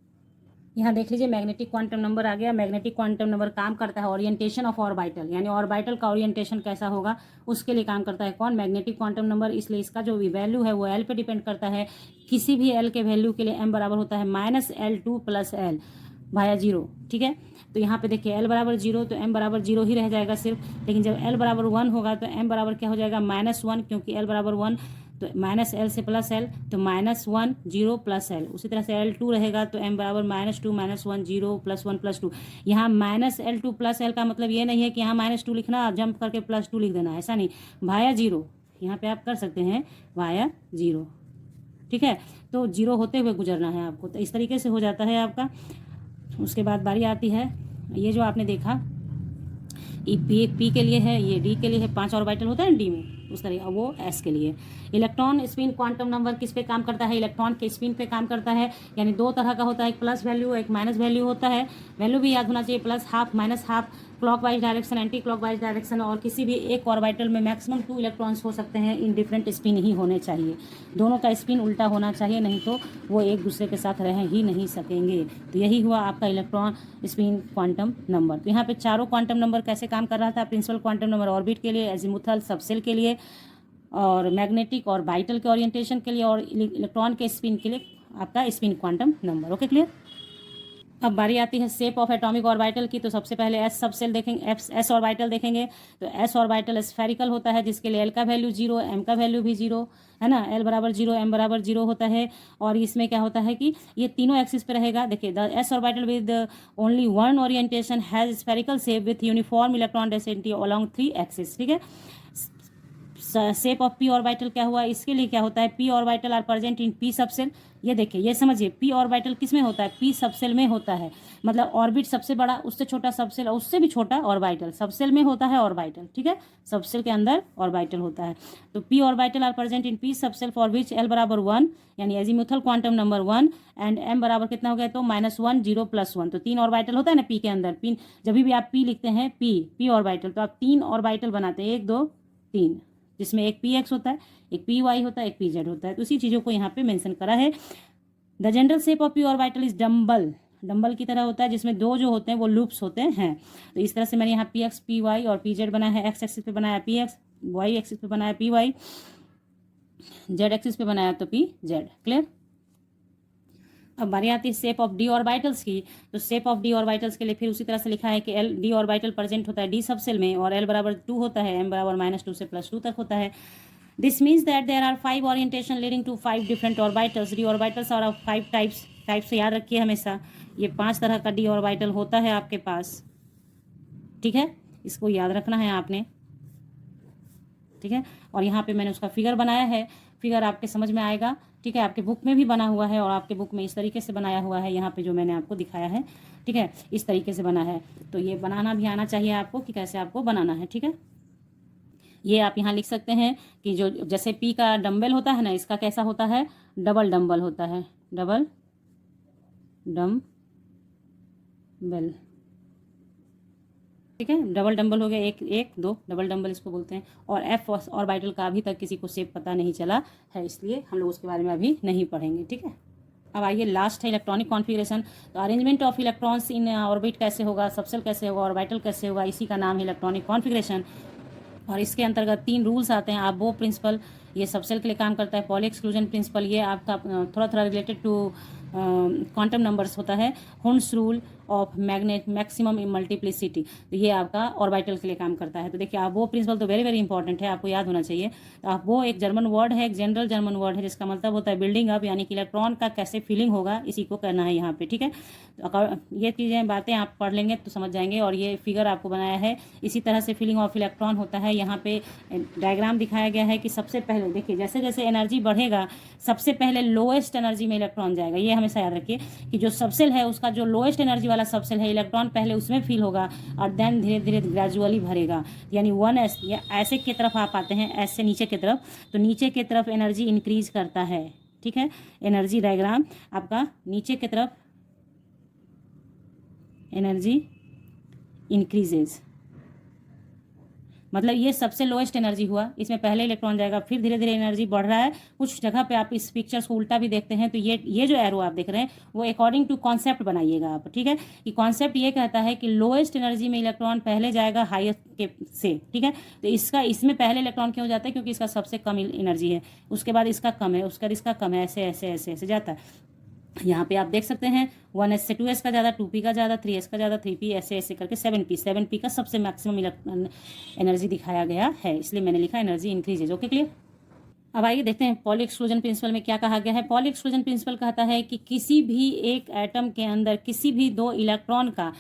यहाँ देख लीजिए मैग्नेटिक क्वांटम नंबर आ गया। मैग्नेटिक क्वांटम नंबर काम करता है ओरिएंटेशन ऑफ ऑर्बिटल, यानी ऑर्बिटल का ओरिएंटेशन कैसा होगा उसके लिए काम करता है कौन, मैग्नेटिक क्वांटम नंबर। इसलिए इसका जो भी वैल्यू है वो l पे डिपेंड करता है। किसी भी l के वैल्यू के लिए m बराबर होता है -L2 + L भाया 0। ठीक है, तो यहाँ पे देखिए l बराबर 0 तो m बराबर 0 ही रह जाएगा सिर्फ, लेकिन जब l बराबर 1 होगा तो m बराबर क्या हो जाएगा, -1, क्योंकि l बराबर 1 तो -L से +L तो -1 0 +L। उसी तरह से L2 रहेगा तो m बराबर -2 -1 0 +1 +2। यहाँ -L2 +L का मतलब ये नहीं है कि यहाँ -2 लिखना जंप करके +2 लिख देना, ऐसा नहीं, भाया 0 यहाँ पे आप कर सकते हैं, भाया 0। ठीक है, तो 0 होते हुए गुजरना है आपको, तो इस तरीके से हो जाता है आपका। उसके बाद बारी आती है, ये जो आपने देखा ये पी के लिए है, ये डी के लिए है। 5 ऑर्बिटल होता है ना डी में, उस तरह वो एस के लिए। इलेक्ट्रॉन स्पिन क्वांटम नंबर किस पे काम करता है, इलेक्ट्रॉन के स्पिन पे काम करता है, यानी दो तरह का होता है, एक प्लस वैल्यू एक माइनस वैल्यू होता है। वैल्यू भी याद होना चाहिए, plus half minus half, clockwise direction anti clockwise direction, और किसी भी एक ऑर्बिटल में मैक्सिमम 2 इलेक्ट्रॉन्स हो सकते हैं, इन डिफरेंट स्पिन ही होने चाहिए, दोनों का स्पिन उल्टा होना चाहिए, नहीं तो वो एक दूसरे के साथ रह ही नहीं सकेंगे। तो यही हुआ आपका इलेक्ट्रॉन स्पिन क्वांटम नंबर। तो यहाँ पे चारों क्वांटम नंबर कैसे काम कर रहा था, प्रिंसिपल क्वांटम नंबर ऑर्बिट के लिए, एजीमुथल सबसेल के लिए, और मैग्नेटिक और वाइटल के ओरिएंटेशन के लिए, और इलेक्ट्रॉन के स्पिन के लिए आपका spin quantum number. Okay clear. अब बारी आती है शेप ऑफ एटॉमिक ऑर्बिटल की। तो सबसे पहले एस सबसेल देखेंगे, एस ऑर्बिटल देखेंगे। तो एस ऑर्बिटल स्फेरिकल होता है, जिसके लिए एल का वैल्यू 0, एम का वैल्यू भी 0 है ना, एल बराबर 0 एम बराबर 0 होता है। और इसमें क्या होता है कि ये तीनों एक्सिस पे रहेगा। देखिए the S orbital with only one orientation has spherical shape with uniform electron density along 3 axis, ठीक है। शेप ऑफ पी ऑर्बिटल क्या हुआ, इसके लिए क्या होता है, p orbital are present in p subshell. ये देखिए, ये समझिए, पी ऑर्बिटल किस में होता है, पी सबसेल में होता है। मतलब ऑर्बिट सबसे बड़ा, उससे छोटा सबसेल, और उससे भी छोटा ऑर्बिटल, सबसेल में होता है ऑर्बिटल, ठीक है, सबसेल के अंदर ऑर्बिटल होता है। तो p orbital are present in p subshell for which l बराबर 1, यानी azimuthal quantum number 1, and m बराबर कितना हो गया, तो -1 0 +1। तो 3 ऑर्बिटल होता है ना पी के अंदर, पी जब भी आप पी लिखते हैं, पी ऑर्बिटल, तो आप 3 ऑर्बिटल बनाते हैं, 1 2 3, जिसमें एक पी एक्स होता है, एक पी वाई होता है, एक पी जेड होता है। तो उसी चीज़ों को यहाँ पे मेंशन करा है। The general shape of P orbital is dumbbell की तरह होता है, जिसमें दो जो होते हैं वो लूप्स होते हैं। तो इस तरह से मैंने यहाँ पी एक्स पी वाई और पी जेड बनाया है, एक्स एक्सिस पे बनाया पी एक्स, वाई एक्सिस पे बनाया पी वाई, जेड एक्सिस पे बनाया तो पी जेड। क्लियर। अब बारी आती है शेप ऑफ डी ऑर्बिटल्स की। तो शेप ऑफ डी ऑर्बिटल्स के लिए फिर उसी तरह से लिखा है कि एल डी ऑर्बिटल प्रेजेंट होता है डी सबसेल में, और एल बराबर 2 होता है, एम बराबर -2 से +2 तक होता है। This means that there are 5 orientation leading to 5 different orbitals. D orbitals are of 5 types से याद रखिए हमेशा, ये 5 तरह का डी ऑर्बिटल होता है आपके पास, ठीक है, इसको याद रखना है आपने, ठीक है। और यहाँ पे मैंने उसका फिगर बनाया है, फिगर आपके समझ में आएगा, ठीक है, आपके बुक में भी बना हुआ है, और आपके बुक में इस तरीके से बनाया हुआ है, यहाँ पे जो मैंने आपको दिखाया है, ठीक है, इस तरीके से बना है। तो ये बनाना भी आना चाहिए आपको कि कैसे आपको बनाना है, ठीक है। ये आप यहाँ लिख सकते हैं कि जो जैसे पी का डम्बल होता है ना, इसका कैसा होता है, डबल डम्बल होता है, डबल डम्बल, ठीक है, डबल डम्बल हो गया, एक दो डबल डम्बल इसको बोलते हैं। और एफ ऑर्बिटल का अभी तक किसी को शेप पता नहीं चला है, इसलिए हम लोग उसके बारे में अभी नहीं पढ़ेंगे, ठीक है। अब आइए लास्ट है इलेक्ट्रॉनिक कॉन्फ़िगरेशन। तो arrangement of electrons in orbit कैसे होगा, सबसेल कैसे होगा, ऑर्बिटल कैसे होगा, इसी का नाम है इलेक्ट्रॉनिक कॉन्फ़िगरेशन। और इसके अंतर्गत 3 रूल्स आते हैं। आबो प्रिंसिपल, ये सबसेल के लिए काम करता है। पॉली एक्सक्लूजन प्रिंसिपल, ये आपका थोड़ा रिलेटेड टू क्वांटम नंबर्स होता है। हुंस रूल ऑफ मैक्सिमम मल्टीप्लिसिटी, तो ये आपका ऑर्बिटल के लिए काम करता है। तो देखिए आबो प्रिंसिपल तो वेरी इंपॉर्टेंट है, आपको याद होना चाहिए। तो आबो एक जर्मन वर्ड है, एक जनरल जर्मन वर्ड है, जिसका मतलब होता है बिल्डिंग अप, यानी कि इलेक्ट्रॉन का कैसे फीलिंग होगा, इसी को करना है यहाँ पे, ठीक है। तो ये चीज़ें बातें आप पढ़ लेंगे तो समझ जाएंगे। और ये फिगर आपको बनाया है, इसी तरह से फीलिंग ऑफ इलेक्ट्रॉन होता है। यहाँ पे डायग्राम दिखाया गया है कि सबसे पहले देखिए, जैसे जैसे एनर्जी बढ़ेगा, सबसे पहले लोएस्ट एनर्जी में इलेक्ट्रॉन जाएगा। ये हमेशा याद रखिए कि जो सबसेल है उसका जो लोएस्ट एनर्जी वाला सबसेल है, इलेक्ट्रॉन पहले उसमें फील होगा, और देन धीरे धीरे ग्रेजुअली भरेगा, यानी 1s या ऐसे की तरफ आप आते हैं, ऐसे नीचे की तरफ, तो नीचे की तरफ एनर्जी इंक्रीज करता है, ठीक है। एनर्जी डायग्राम आपका नीचे की तरफ एनर्जी इंक्रीजेज, मतलब ये सबसे लोएस्ट एनर्जी हुआ, इसमें पहले इलेक्ट्रॉन जाएगा, फिर धीरे धीरे एनर्जी बढ़ रहा है। कुछ जगह पे आप इस पिक्चर्स को उल्टा भी देखते हैं, तो ये जो एरो आप देख रहे हैं वो अकॉर्डिंग टू कॉन्सेप्ट बनाइएगा आप, ठीक है। कि कॉन्सेप्ट ये कहता है कि लोएस्ट एनर्जी में इलेक्ट्रॉन पहले जाएगा हाईएस्ट के से, ठीक है। तो इसमें पहले इलेक्ट्रॉन क्यों जाता है, क्योंकि इसका सबसे कम एनर्जी है, उसके बाद इसका कम है, उसके बाद इसका कम है, ऐसे ऐसे ऐसे ऐसे जाता है। यहाँ पे आप देख सकते हैं 1s से 2s का ज़्यादा, 2p का ज़्यादा, 3s का ज़्यादा, 3p, ऐसे ऐसे करके 7p का सबसे मैक्सिमम एनर्जी दिखाया गया है, इसलिए मैंने लिखा एनर्जी इंक्रीजेज। Okay clear. अब आइए देखते हैं पॉली एक्सक्लूजन प्रिंसिपल में क्या कहा गया है। पॉली एक्सक्लूजन प्रिंसिपल कहता है कि किसी भी एक एटम के अंदर किसी भी 2 इलेक्ट्रॉन का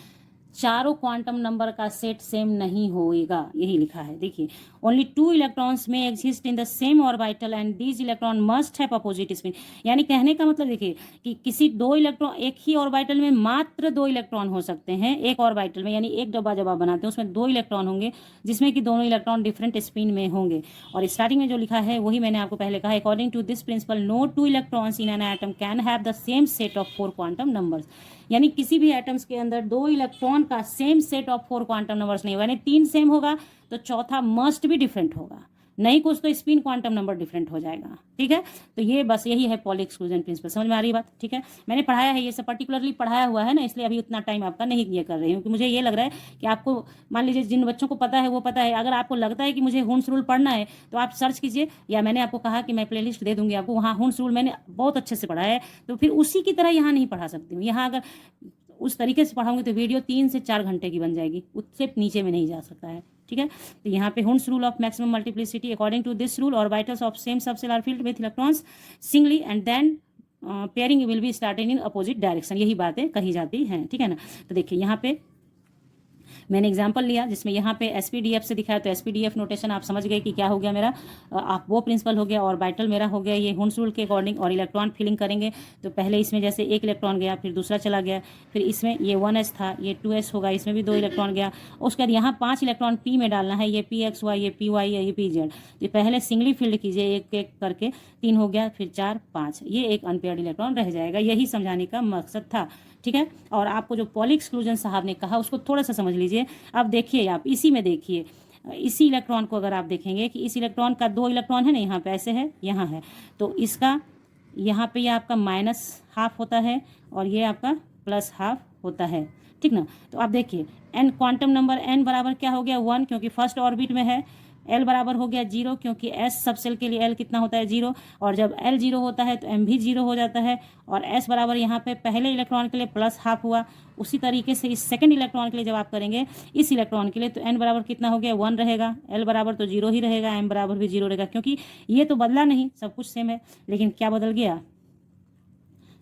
चारों क्वांटम नंबर का सेट सेम नहीं होएगा, यही लिखा है। देखिए, ओनली 2 इलेक्ट्रॉन्स में exist in the same orbital and these electron must have opposite spin. यानी कहने का मतलब देखिए कि किसी 2 इलेक्ट्रॉन, एक ही ऑर्बिटल में मात्र 2 इलेक्ट्रॉन हो सकते हैं एक ऑर्बिटल में, यानी एक डब्बा जब आप बनाते हैं उसमें 2 इलेक्ट्रॉन होंगे जिसमें कि दोनों इलेक्ट्रॉन डिफरेंट स्पिन में होंगे। और स्टार्टिंग में जो लिखा है वही मैंने आपको पहले कहा, according to this principle no 2 electrons in an atom can have the same set of 4 quantum numbers. यानी किसी भी एटम्स के अंदर 2 इलेक्ट्रॉन का same set of 4 quantum numbers नहीं होगा, यानी 3 सेम होगा तो चौथा मस्ट भी डिफरेंट होगा, नहीं कुछ तो स्पिन क्वांटम नंबर डिफरेंट हो जाएगा। ठीक है, तो ये बस यही है पॉली एक्सक्लूजन प्रिंसिपल। समझ में आ रही है बात? ठीक है, मैंने पढ़ाया है ये सब, पर्टिकुलरली पढ़ाया हुआ है ना, इसलिए अभी उतना टाइम आपका नहीं ये कर रही हूँ, क्योंकि मुझे ये लग रहा है कि आपको, मान लीजिए जिन बच्चों को पता है वो पता है, अगर आपको लगता है कि मुझे हुन्स रूल पढ़ना है तो आप सर्च कीजिए, या मैंने आपको कहा कि मैं प्लेलिस्ट दे दूंगी आपको, वहाँ हुन्स रूल मैंने बहुत अच्छे से पढ़ा है, तो फिर उसी की तरह यहाँ नहीं पढ़ा सकती हूँ। यहाँ अगर उस तरीके से पढ़ाऊंगी तो वीडियो 3 से 4 घंटे की बन जाएगी, उससे नीचे में नहीं जा सकता है। ठीक है, तो यहाँ पे Hund's rule of maximum multiplicity, according to this rule orbitals of same subshell are filled with electrons singly and then pairing will be started in opposite direction, यही बातें कही जाती हैं। ठीक है ना, तो देखिए यहाँ पे मैंने एग्जाम्पल लिया जिसमें यहाँ पे एसपीडीएफ से दिखाया, तो एसपीडीएफ नोटेशन आप समझ गए कि क्या हो गया मेरा, आप वो प्रिंसिपल हो गया, ऑर्बिटल मेरा हो गया ये हुन्स रूल के अकॉर्डिंग। और इलेक्ट्रॉन फिलिंग करेंगे तो पहले इसमें जैसे एक इलेक्ट्रॉन गया, फिर दूसरा चला गया, फिर इसमें ये 1s था, ये 2s होगा, इसमें भी 2 इलेक्ट्रॉन गया, उसके बाद यहाँ 5 इलेक्ट्रॉन पी में डालना है, ये PX हुआ, ये PY, ये PZ। तो पहले सिंगली फील्ड कीजिए एक एक करके, 3 हो गया, फिर 4, 5, ये एक अनपेयर्ड इलेक्ट्रॉन रह जाएगा, यही समझाने का मकसद था। ठीक है, और आपको जो पॉली एक्सक्लूजन साहब ने कहा उसको थोड़ा सा समझ लीजिए। अब देखिए, आप इसी में देखिए, इसी इलेक्ट्रॉन को अगर आप देखेंगे कि इस इलेक्ट्रॉन का 2 इलेक्ट्रॉन है ना, यहाँ पे ऐसे है, यहाँ है, तो इसका यहाँ पे ये आपका -½ होता है और ये आपका +½ होता है। ठीक ना, तो आप देखिए n क्वांटम नंबर n बराबर क्या हो गया 1, क्योंकि फर्स्ट ऑर्बिट में है। L बराबर हो गया 0, क्योंकि S सबसेल के लिए L कितना होता है 0, और जब L 0 होता है तो M भी 0 हो जाता है। और S बराबर यहाँ पे पहले इलेक्ट्रॉन के लिए +½ हुआ, उसी तरीके से इस सेकंड इलेक्ट्रॉन के लिए जब आप करेंगे इस इलेक्ट्रॉन के लिए, तो n बराबर कितना हो गया 1 रहेगा, L बराबर तो 0 ही रहेगा, M बराबर भी 0 रहेगा, क्योंकि ये तो बदला नहीं, सब कुछ सेम है, लेकिन क्या बदल गया,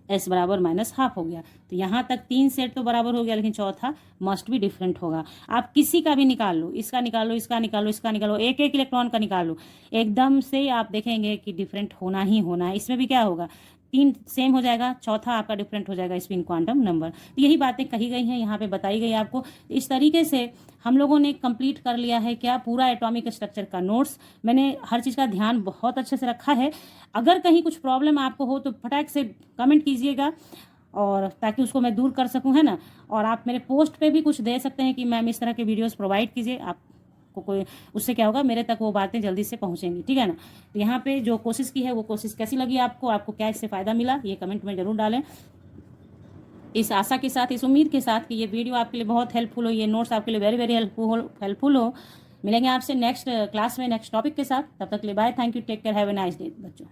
S बराबर -½ हो गया। तो यहाँ तक 3 सेट तो बराबर हो गया, लेकिन चौथा मस्ट भी डिफरेंट होगा। आप किसी का भी निकाल लो, इसका निकाल लो, इसका निकाल लो, इसका निकालो, एक एक इलेक्ट्रॉन का निकाल लो, एकदम से आप देखेंगे कि डिफरेंट होना ही होना है। इसमें भी क्या होगा, 3 सेम हो जाएगा, चौथा आपका डिफरेंट हो जाएगा स्पिन क्वांटम नंबर। तो यही बातें कही गई हैं, यहाँ पे बताई गई आपको। इस तरीके से हम लोगों ने कंप्लीट कर लिया है क्या, पूरा एटॉमिक स्ट्रक्चर का नोट्स। मैंने हर चीज़ का ध्यान बहुत अच्छे से रखा है। अगर कहीं कुछ प्रॉब्लम आपको हो तो फटाक से कमेंट कीजिएगा, और ताकि उसको मैं दूर कर सकूं, है ना। और आप मेरे पोस्ट पे भी कुछ दे सकते हैं कि मैम इस तरह के वीडियोस प्रोवाइड कीजिए, आपको कोई, उससे क्या होगा, मेरे तक वो बातें जल्दी से पहुंचेंगी। ठीक है ना, तो यहाँ पे जो कोशिश की है वो कोशिश कैसी लगी आपको क्या इससे फ़ायदा मिला, ये कमेंट में ज़रूर डालें। इस आशा के साथ, इस उम्मीद के साथ कि ये वीडियो आपके लिए बहुत हेल्पफुल हो, ये नोट्स आपके लिए वेरी वेरी हेल्पफुल हो। मिलेंगे आपसे नेक्स्ट क्लास में नेक्स्ट टॉपिक के साथ, तब तक के लिए bye, thank you, take care, have a nice day बच्चों।